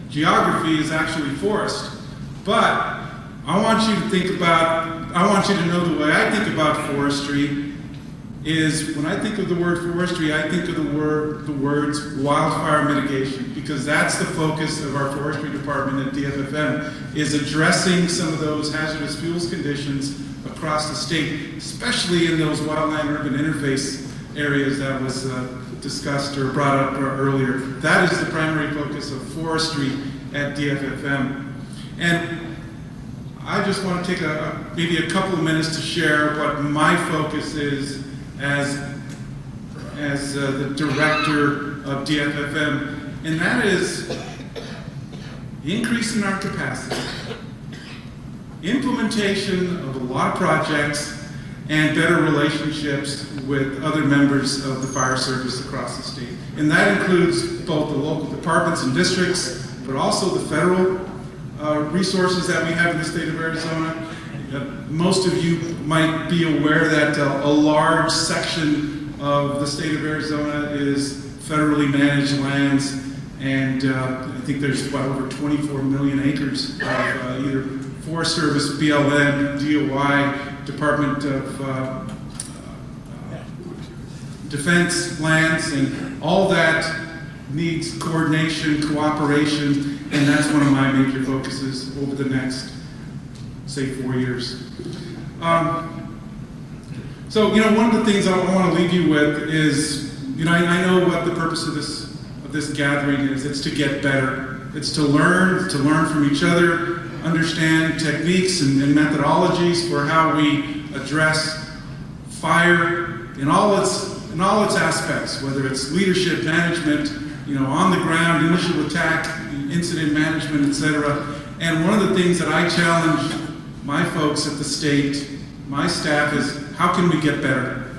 geography is actually forest. But I want you to know the way I think about forestry is, when I think of the word forestry, I think of the words wildfire mitigation, because that's the focus of our forestry department at DFFM, is addressing some of those hazardous fuels conditions across the state, especially in those wildland-urban interface areas that was discussed or brought up earlier. That is the primary focus of forestry at DFFM. And I just want to take maybe a couple of minutes to share what my focus is as the director of DFFM, and that is increasing our capacity, implementation of a lot of projects, and better relationships with other members of the fire service across the state. And that includes both the local departments and districts, but also the federal resources that we have in the state of Arizona. Most of you might be aware that a large section of the state of Arizona is federally managed lands, and I think there's over 24 million acres of either Forest Service, BLM, DOI, Department of Defense lands, and all that needs coordination, cooperation, and that's one of my major focuses over the next, say, 4 years. So, one of the things I want to leave you with is, I know what the purpose of this gathering is. It's to get better. It's to learn from each other, understand techniques and methodologies for how we address fire in all its aspects, whether it's leadership, management, on the ground, initial attack, incident management, etc. And one of the things that I challenge my folks at the state, my staff, is how can we get better?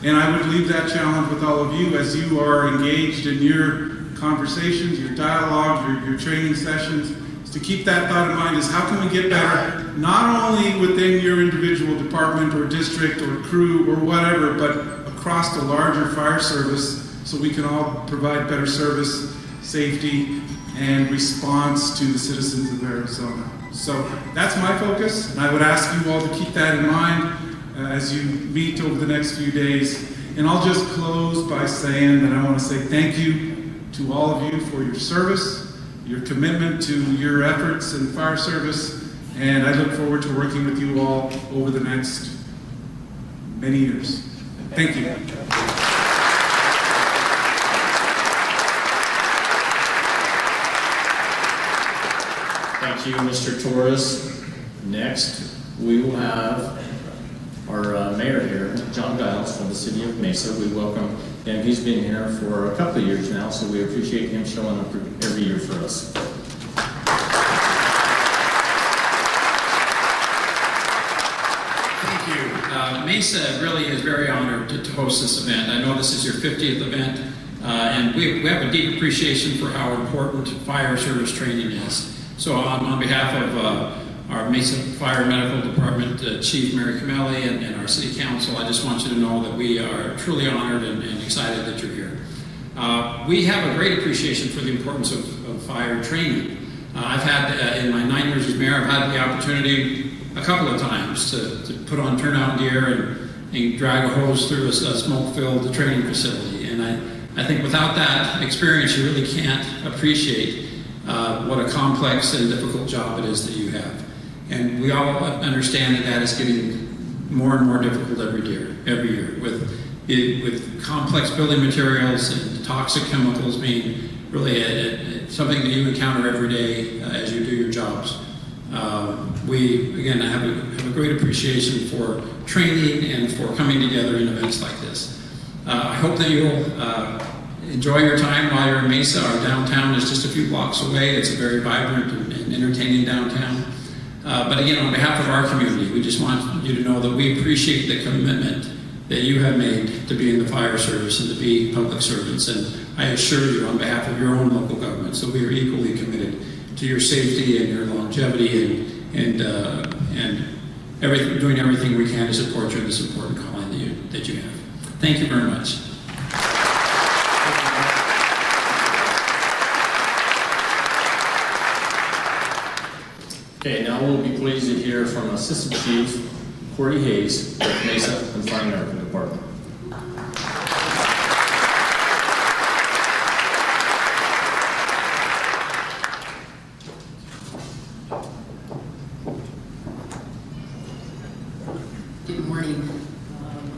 And I would leave that challenge with all of you as you are engaged in your conversations, your dialogue, your training sessions, is to keep that thought in mind, is how can we get better, not only within your individual department or district or crew or whatever, but across the larger fire service, so we can all provide better service, safety, and response to the citizens of Arizona. So that's my focus, and I would ask you all to keep that in mind as you meet over the next few days. And I'll just close by saying that I want to say thank you to all of you for your service, your commitment to your efforts in fire service, and I look forward to working with you all over the next many years. Thank you. Thank you, Mr. Torres. Next, we will have our mayor here, John Giles from the city of Mesa. We welcome him. He's been here for a couple of years now, so we appreciate him showing up every year for us. Thank you. Mesa really is very honored to host this event. I know this is your 50th event, and we have a deep appreciation for how important fire service training is. So on behalf of our Mesa Fire and Medical Department Chief Mary Camelli and our City Council, I just want you to know that we are truly honored and excited that you're here. We have a great appreciation for the importance of fire training. I've had, in my 9 years as mayor, I've had the opportunity a couple of times to put on turnout gear and drag a hose through a smoke-filled training facility. And I think without that experience, you really can't appreciate what a complex and difficult job it is that you have. And we all understand that is getting more and more difficult every year with complex building materials and toxic chemicals being really something that you encounter every day as you do your jobs. We, again, have a great appreciation for training and for coming together in events like this. I hope that you'll enjoy your time while you're in Mesa. Our downtown is just a few blocks away. It's a very vibrant and entertaining downtown. But again, on behalf of our community, we just want you to know that we appreciate the commitment that you have made to be in the fire service and to be public servants. And I assure you, on behalf of your own local governments, that we are equally committed to your safety and your longevity and doing everything we can to support you in this important calling that you have. Thank you very much. Okay, now we'll be pleased to hear from Assistant Chief Corey Hayes with Mesa and Fire and Medical Department. Good morning.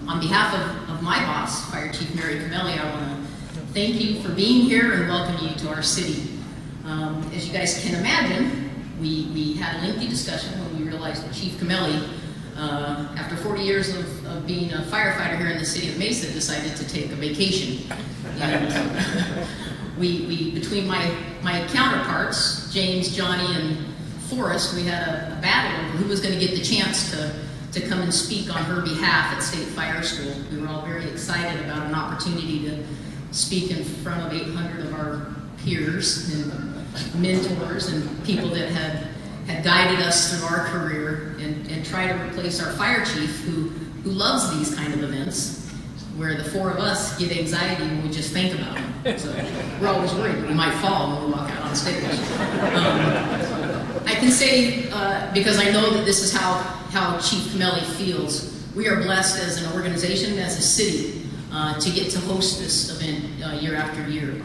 On behalf of my boss, Fire Chief Mary Camelli, I want to thank you for being here and welcome you to our city. As you guys can imagine, we had a lengthy discussion when we realized that Chief Camelli, after 40 years of being a firefighter here in the city of Mesa, decided to take a vacation. And we between my counterparts, James, Johnny, and Forrest, we had a battle over who was going to get the chance to come and speak on her behalf at State Fire School. We were all very excited about an opportunity to speak in front of 800 of our peers and mentors and people that had guided us through our career, and try to replace our fire chief who loves these kind of events, where the four of us get anxiety when we just think about them. So we're always worried we might fall when we walk out on stage. I can say, because I know that this is how Chief Camelli feels, we are blessed as an organization, as a city, to get to host this event year after year.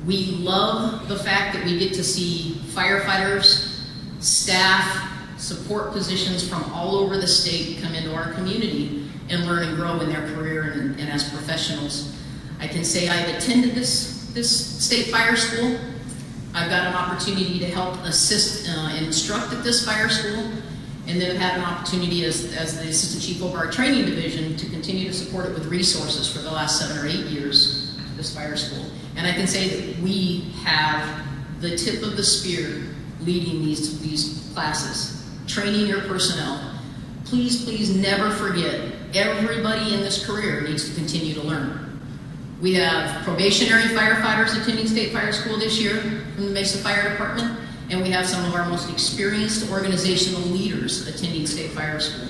We love the fact that we get to see firefighters, staff, support positions from all over the state come into our community and learn and grow in their career and as professionals. I can say I've attended this state fire school. I've got an opportunity to help assist and instruct at this fire school, and then I've had an opportunity as the assistant chief over our training division to continue to support it with resources for the last 7 or 8 years, this fire school. And I can say that we have the tip of the spear leading these classes, training your personnel. Please, please never forget, everybody in this career needs to continue to learn. We have probationary firefighters attending State Fire School this year from the Mesa Fire Department, and we have some of our most experienced organizational leaders attending State Fire School,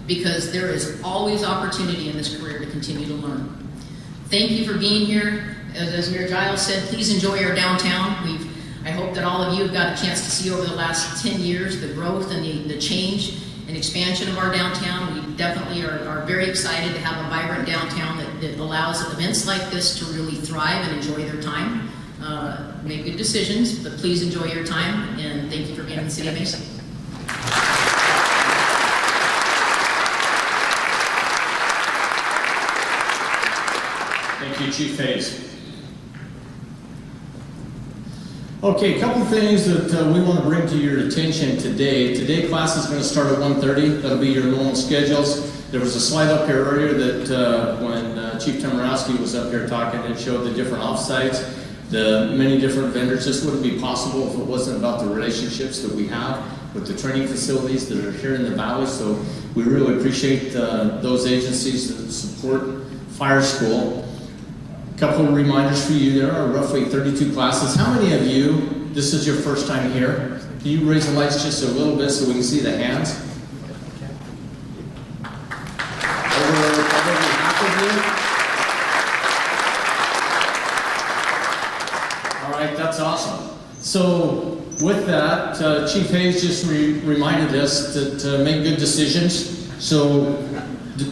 because there is always opportunity in this career to continue to learn. Thank you for being here. As Mayor Giles said, please enjoy our downtown. I hope that all of you have got a chance to see over the last 10 years the growth and the change and expansion of our downtown. We definitely are very excited to have a vibrant downtown that allows events like this to really thrive and enjoy their time. Make good decisions, but please enjoy your time, and thank you for being in the City of Mesa. Thank you, Chief Hayes. Okay, a couple things that we want to bring to your attention today. Today class is going to start at 1:30. That'll be your normal schedules. There was a slide up here earlier that when Chief Tomarowski was up here talking, it showed the different offsites, the many different vendors. This wouldn't be possible if it wasn't about the relationships that we have with the training facilities that are here in the valley. So we really appreciate those agencies that support Fire School. Couple of reminders for you. There are roughly 32 classes. How many of you, this is your first time here? Can you raise the lights just a little bit so we can see the hands? Over half of you? All right, that's awesome. So with that, Chief Hayes just reminded us to make good decisions. So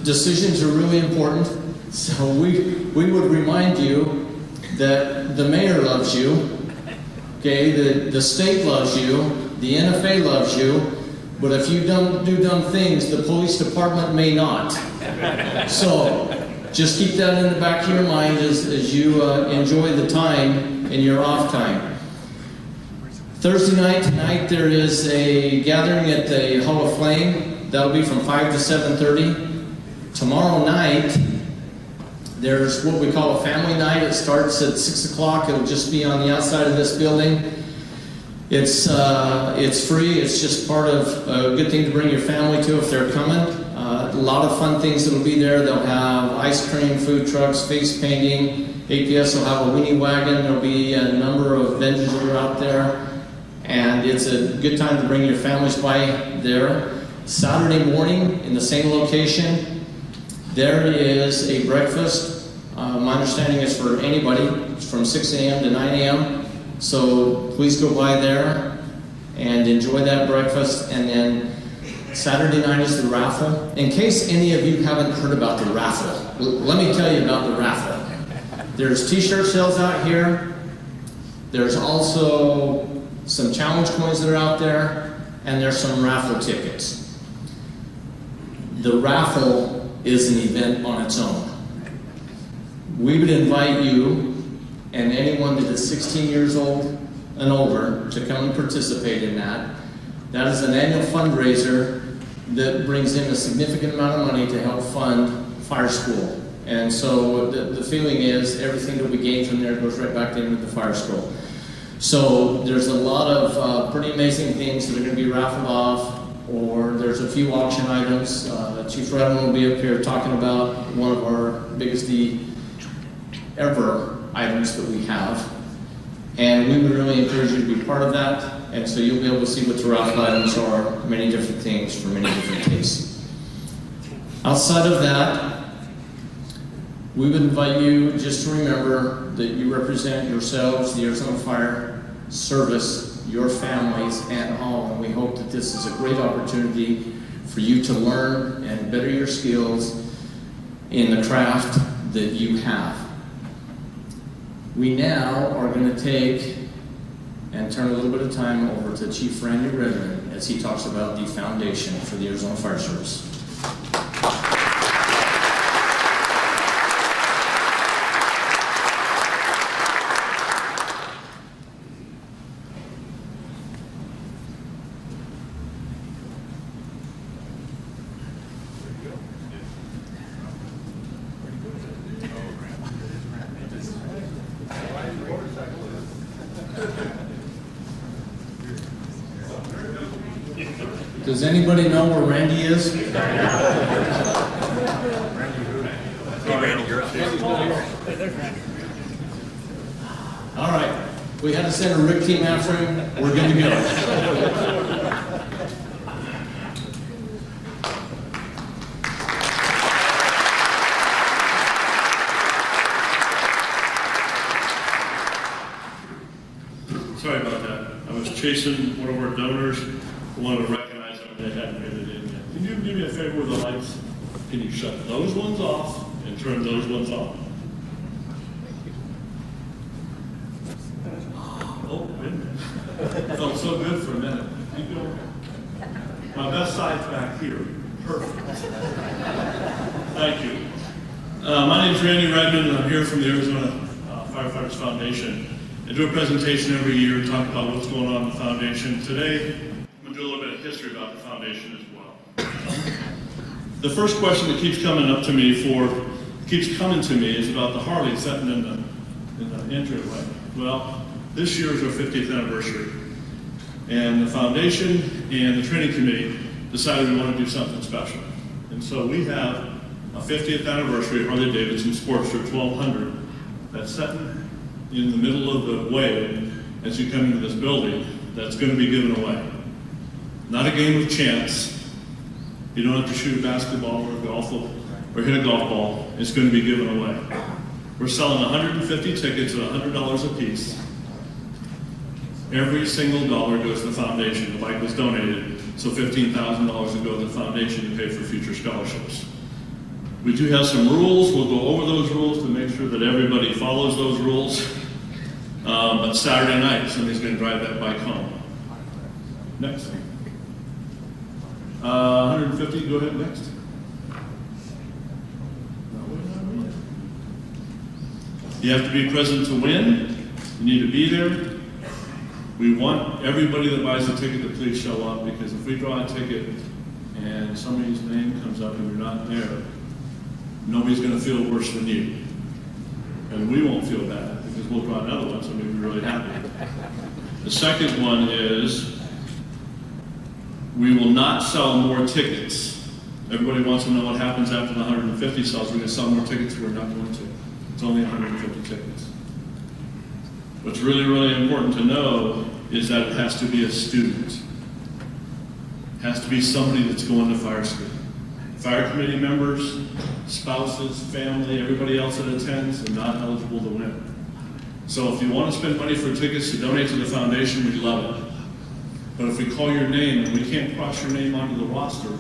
decisions are really important. So we would remind you that the mayor loves you, okay, the state loves you, the NFA loves you, but if you don't do dumb things, the police department may not. So just keep that in the back of your mind as you enjoy the time in your off time. Thursday night tonight there is a gathering at the Hall of Flame. That'll be from 5 to 7:30. Tomorrow night there's what we call a family night. It starts at 6 o'clock. It'll just be on the outside of this building. It's free. It's just part of a good thing to bring your family to if they're coming. A lot of fun things that'll be there. They'll have ice cream, food trucks, face painting. APS will have a weenie wagon. There'll be a number of vendors that are out there. And it's a good time to bring your families by there. Saturday morning in the same location, there is a breakfast. My understanding is for anybody. It's from 6 a.m. to 9 a.m. So please go by there and enjoy that breakfast. And then Saturday night is the raffle. In case any of you haven't heard about the raffle, let me tell you about the raffle. There's t-shirt sales out here. There's also some challenge coins that are out there. And there's some raffle tickets. The raffle is an event on its own. We would invite you and anyone that is 16 years old and older to come and participate in that. That is an annual fundraiser that brings in a significant amount of money to help fund fire school. And so the feeling is everything that we gain from there goes right back into the fire school. So there's a lot of pretty amazing things that are going to be raffled off, or there's a few auction items. Chief Redmond will be up here talking about one of our biggest ever items that we have. And we would really encourage you to be part of that. And so you'll be able to see what the raffle items are, many different things for many different tastes. Outside of that, we would invite you just to remember that you represent yourselves, the Arizona Fire Service, your families, and all. And we hope that this is a great opportunity for you to learn and better your skills in the craft that you have. We now are going to take and turn a little bit of time over to Chief Randy Redmond as he talks about the foundation for the Arizona Fire Service. Does anybody know where Randy is? All right. We had to send a RIC team after him. We're good to go. Sorry about that. I was chasing one of our donors. I wanted to recognize them, and they hadn't made it in yet. Can you do me a favor with the lights? Can you shut those ones off and turn those ones on? Oh, wait a minute. Felt so good for a minute. Keep going. My best side's back here. Perfect. Thank you. My name's Randy Redmond, and I'm here from the Arizona Firefighters Foundation. I do a presentation every year and talk about what's going on in the foundation. Today, I'm going to do a little bit of history about the foundation as well. The first question that keeps coming to me is about the Harley sitting in the entryway. Well, this year is our 50th anniversary, and the foundation and the training committee decided we want to do something special. And so we have a 50th anniversary Harley Davidson Sportster 1200 that's sitting in the middle of the way as you come into this building that's going to be given away. Not a game of chance. You don't have to shoot a basketball or a golf or hit a golf ball. It's going to be given away. We're selling 150 tickets at $100 a piece. Every single dollar goes to the foundation. The bike was donated, so $15,000 will go to the foundation to pay for future scholarships. We do have some rules. We'll go over those rules to make sure that everybody follows those rules. But Saturday night, somebody's going to drive that bike home. Next. 150, go ahead, next. You have to be present to win. You need to be there. We want everybody that buys a ticket to please show up, because if we draw a ticket and somebody's name comes up and you're not there, nobody's going to feel worse than you. And we won't feel bad, because we'll draw another one, so we'll be really happy. The second one is we will not sell more tickets. Everybody wants to know what happens after the 150 sells. We're going to sell more tickets. We're not going to. It's only 150 tickets. What's really, really important to know is that it has to be a student. It has to be somebody that's going to fire school. Fire committee members, spouses, family, everybody else that attends are not eligible to win. So if you want to spend money for tickets to donate to the foundation, we'd love it. But if we call your name and we can't cross your name onto the roster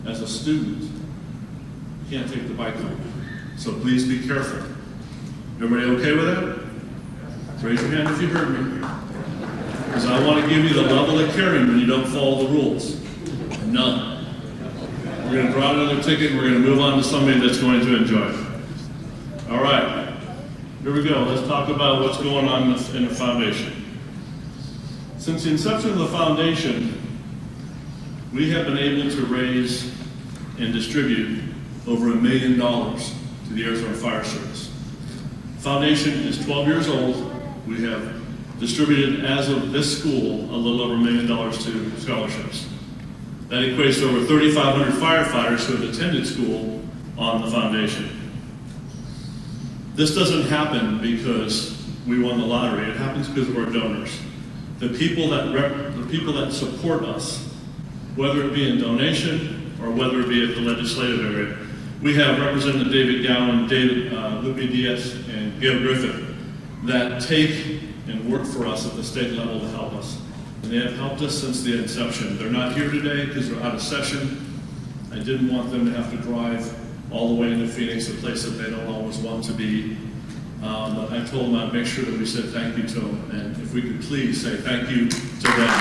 as a student, you can't take the bike home. So please be careful. Everybody okay with that? Raise your hand if you heard me. Because I want to give you the level of caring when you don't follow the rules. None. We're going to draw another ticket and we're going to move on to somebody that's going to enjoy it. All right. Here we go. Let's talk about what's going on in the foundation. Since the inception of the foundation, we have been able to raise and distribute over $1 million to the Arizona Fire Service. Foundation is 12 years old. We have distributed, as of this school, a little over $1 million to scholarships. That equates to over 3,500 firefighters who have attended school on the foundation. This doesn't happen because we won the lottery. It happens because of our donors. The people that support us, whether it be in donation or whether it be at the legislative area. We have Representative David Gowan, Lupe Diaz, and Gail Griffith that take and work for us at the state level to help us. And they have helped us since the inception. They're not here today because they're out of session. I didn't want them to have to drive all the way into Phoenix, a place that they don't always want to be. But I told them I'd make sure that we said thank you to them. And if we could please say thank you to them.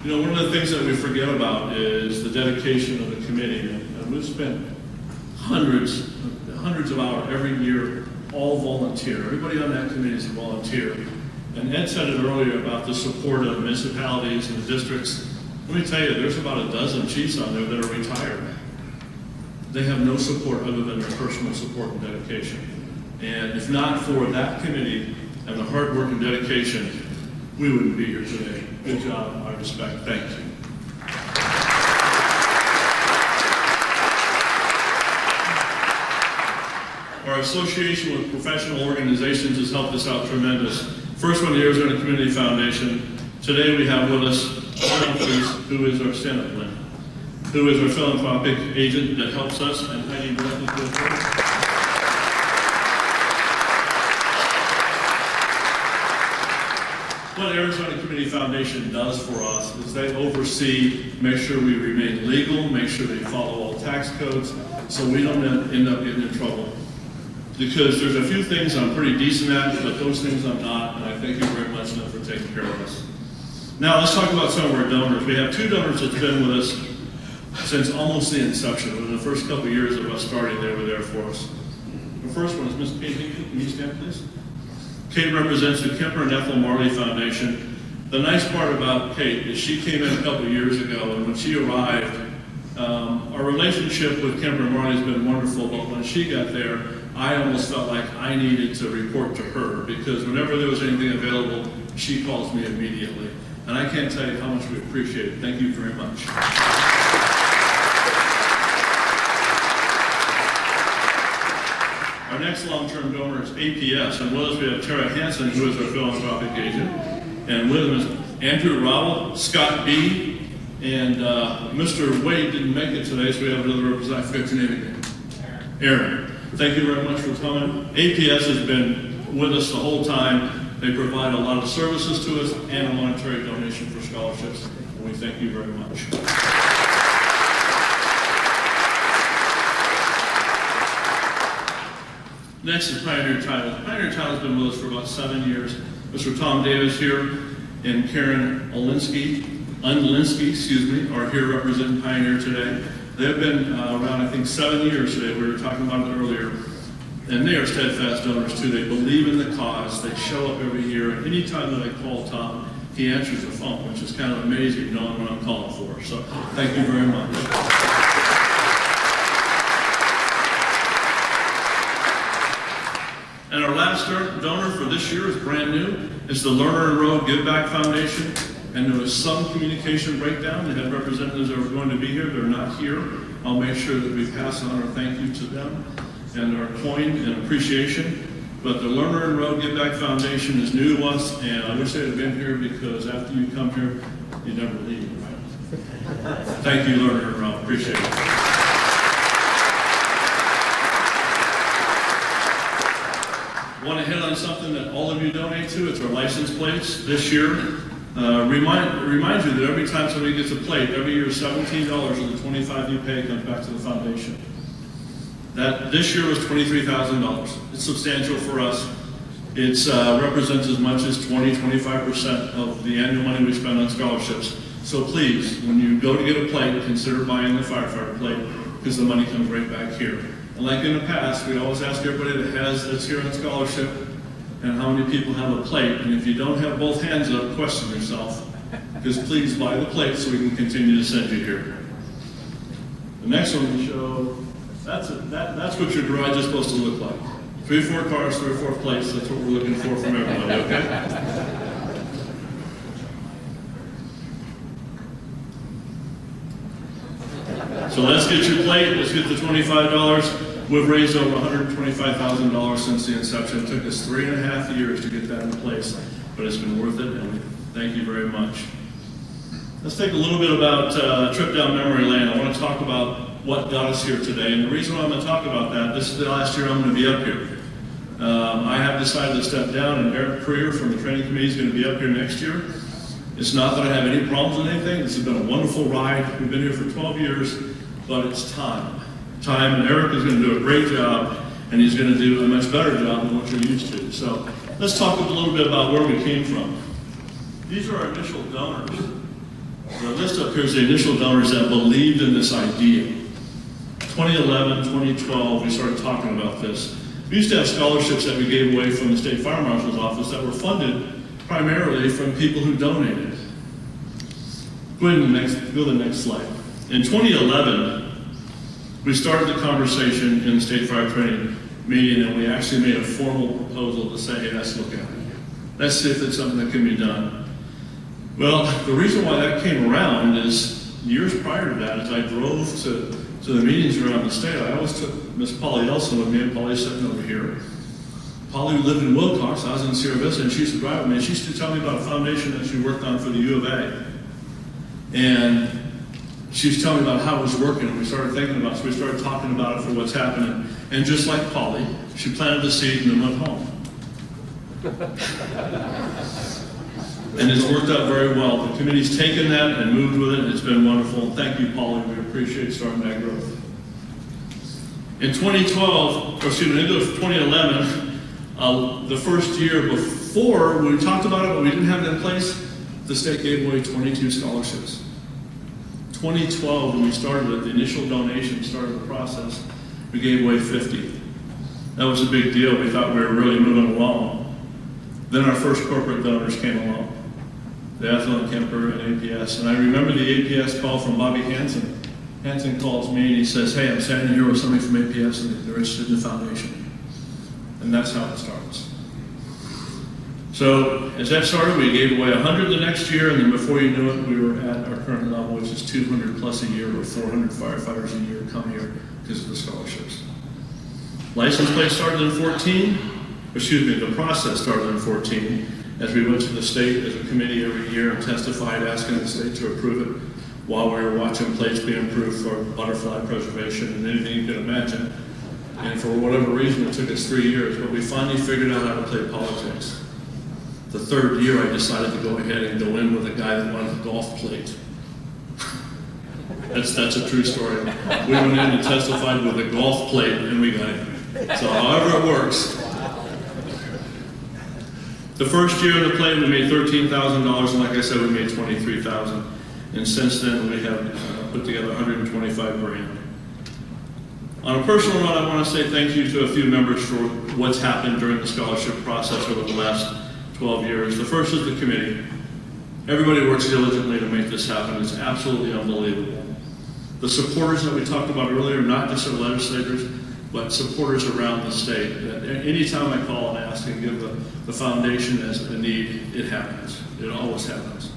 You know, one of the things that we forget about is the dedication of the committee. And we've spent hundreds of hours every year, all volunteer. Everybody on that committee is a volunteer. And Ed said it earlier about the support of municipalities and the districts. Let me tell you, there's about a dozen chiefs on there that are retired. They have no support other than their personal support and dedication. And if not for that committee and the hard work and dedication, we wouldn't be here today. Good job, I respect, thank you. Our association with professional organizations has helped us out tremendous. First one, the Arizona Community Foundation. Today we have with us who is our Senate Lynn, who is our philanthropic agent that helps us, and Heidi Breathless. What Arizona Community Foundation does for us is they oversee, make sure we remain legal, make sure they follow all tax codes, so we don't end up getting in trouble. Because there's a few things I'm pretty decent at, but those things I'm not, and I thank you very much for taking care of us. Now let's talk about some of our donors. We have two donors that's been with us since almost the inception. Within the first couple of years of us starting, they were there for us. The first one is Ms. Kate Hinckley. Can you stand, please? Kate represents the Kemper and Ethel Marley Foundation. The nice part about Kate is she came in a couple of years ago, and when she arrived, our relationship with Kemper and Marley has been wonderful, but when she got there, I almost felt like I needed to report to her, because whenever there was anything available, she calls me immediately. And I can't tell you how much we appreciate it. Thank you very much. Our next long-term donor is APS, and with us we have Tara Hansen, who is our philanthropic agent, and with him is Andrew Rowell, Scott B., and Mr. Wade didn't make it today, so we have another representative. I forgot your name again. Aaron. Thank you very much for coming. APS has been with us the whole time. They provide a lot of services to us and a monetary donation for scholarships, and we thank you very much. Next is Pioneer Title. Pioneer Title has been with us for about 7 years. Mr. Tom Davis here and Karen Unlinsky, are here representing Pioneer today. They've been around, I think, 7 years today. We were talking about it earlier. And they are steadfast donors, too. They believe in the cause. They show up every year. And any time that I call Tom, he answers the phone, which is kind of amazing knowing what I'm calling for. So thank you very much. And our last donor for this year is brand new. It's the Lerner and Rowe Give Back Foundation. And there was some communication breakdown. They had representatives that were going to be here. They're not here. I'll make sure that we pass on our thank you to them and our coin and appreciation. But the Lerner and Rowe Give Back Foundation is new to us, and I wish they had been here, because after you come here, you never leave, right? Thank you, Lerner and Rowe. Appreciate it. Want to hit on something that all of you donate to? It's our license plates this year. Remind you that every time somebody gets a plate, every year $17 of the $25 you pay comes back to the foundation. That this year was $23,000. It's substantial for us. It represents as much as 20-25% of the annual money we spend on scholarships. So please, when you go to get a plate, consider buying the firefighter plate, because the money comes right back here. And like in the past, we always ask everybody that's here on scholarship and how many people have a plate. And if you don't have both hands up, question yourself. Because please buy the plate so we can continue to send you here. The next one we show, that's what your garage is supposed to look like. 3 or 4 cars, 3 or 4 plates, that's what we're looking for from everybody, okay? So let's get your plate, let's get the $25. We've raised over $125,000 since the inception. It took us 3.5 years to get that in place, but it's been worth it, and we thank you very much. Let's take a little bit about a trip down memory lane. I want to talk about what got us here today, and the reason why I'm going to talk about that, this is the last year I'm going to be up here. I have decided to step down, and Eric Creer from the training committee is going to be up here next year. It's not that I have any problems with anything. This has been a wonderful ride. We've been here for 12 years, but it's time. And Eric is going to do a great job, and he's going to do a much better job than what you're used to. So let's talk a little bit about where we came from. These are our initial donors. The list up here is the initial donors that believed in this idea. 2011, 2012, we started talking about this. We used to have scholarships that we gave away from the State Fire Marshal's office that were funded primarily from people who donated. Go to the next slide. In 2011, we started the conversation in the State Fire Training meeting, and we actually made a formal proposal to say, hey, let's look at it. Let's see if it's something that can be done. Well, the reason why that came around is years prior to that, as I drove to the meetings around the state, I always took Miss Polly Elson with me, and Polly's sitting over here. Polly lived in Wilcox, I was in Sierra Vista, and she used to drive with me, and she used to tell me about a foundation that she worked on for the U of A. And she was telling me about how it was working, and we started thinking about it, so we started talking about it for what's happening. And just like Polly, she planted the seed and then went home. And it's worked out very well. The committee's taken that and moved with it, and it's been wonderful. Thank you, Polly. We appreciate starting that growth. In 2011, the first year before, we talked about it, but we didn't have it in place, the state gave away 22 scholarships. 2012, when we started it, the initial donation started the process, we gave away 50. That was a big deal. We thought we were really moving along. Then our first corporate donors came along, the Athlon Kemper and APS. And I remember the APS call from Bobby Hansen. Hansen calls me and he says, hey, I'm standing here with somebody from APS and they're interested in the foundation. And that's how it starts. So as that started, we gave away 100 the next year, and then before you knew it, we were at our current level, which is 200 plus a year, or 400 firefighters a year come here because of the scholarships. License plate started in 14. The process started in 14 as we went to the state as a committee every year and testified asking the state to approve it while we were watching plates being approved for butterfly preservation and anything you can imagine. And for whatever reason, it took us 3 years, but we finally figured out how to play politics. The third year, I decided to go ahead and go in with a guy that wanted a golf plate. That's a true story. We went in and testified with a golf plate, and we got it. So however it works. The first year of the plate, we made $13,000, and like I said, we made $23,000. And since then, we have put together $125 grand. On a personal note, I want to say thank you to a few members for what's happened during the scholarship process over the last 12 years. The first is the committee. Everybody works diligently to make this happen. It's absolutely unbelievable. The supporters that we talked about earlier, not just our legislators, but supporters around the state. Anytime I call and ask and give the foundation as a need, it happens. It always happens.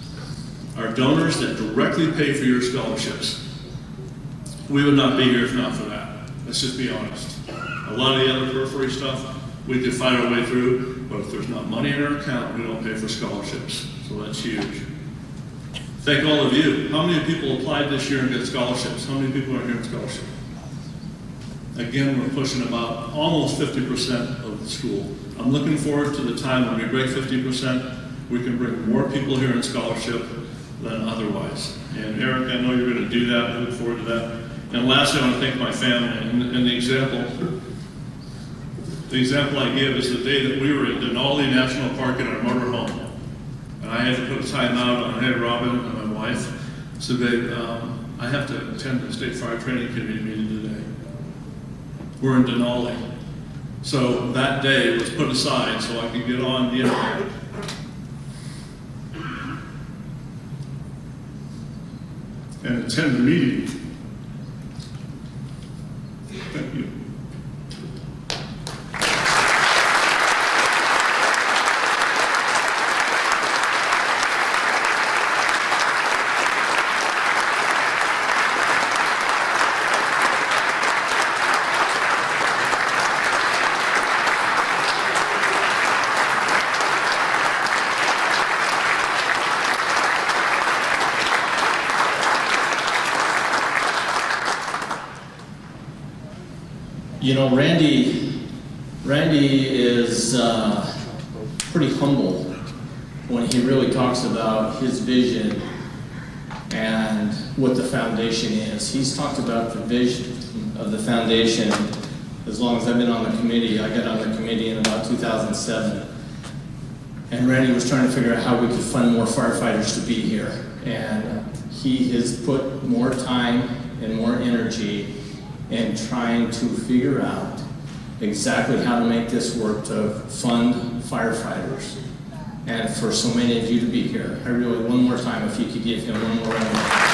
Our donors that directly pay for your scholarships, we would not be here if not for that. Let's just be honest. A lot of the other periphery stuff, we could find our way through, but if there's not money in our account, we don't pay for scholarships. So that's huge. Thank all of you. How many people applied this year and got scholarships? How many people are here in scholarship? Again, we're pushing about almost 50% of the school. I'm looking forward to the time when we break 50%, we can bring more people here in scholarship than otherwise. And Eric, I know you're going to do that. I look forward to that. And lastly, I want to thank my family. And the example I give is the day that we were at Denali National Park in our motor home. And I had to put a time out on Ed Robin and my wife. So babe, I have to attend the State Fire Training Committee meeting today. were in Denali. So that day was put aside so I could get on the internet and attend the meeting. Thank you. You know, Randy is pretty humble when he really talks about his vision and what the foundation is. He's talked about the vision of the foundation as long as I've been on the committee. I got on the committee in about 2007. And Randy was trying to figure out how we could fund more firefighters to be here. And he has put more time and more energy in trying to figure out exactly how to make this work to fund firefighters. And for so many of you to be here, I really, one more time, if you could give him one more round of applause.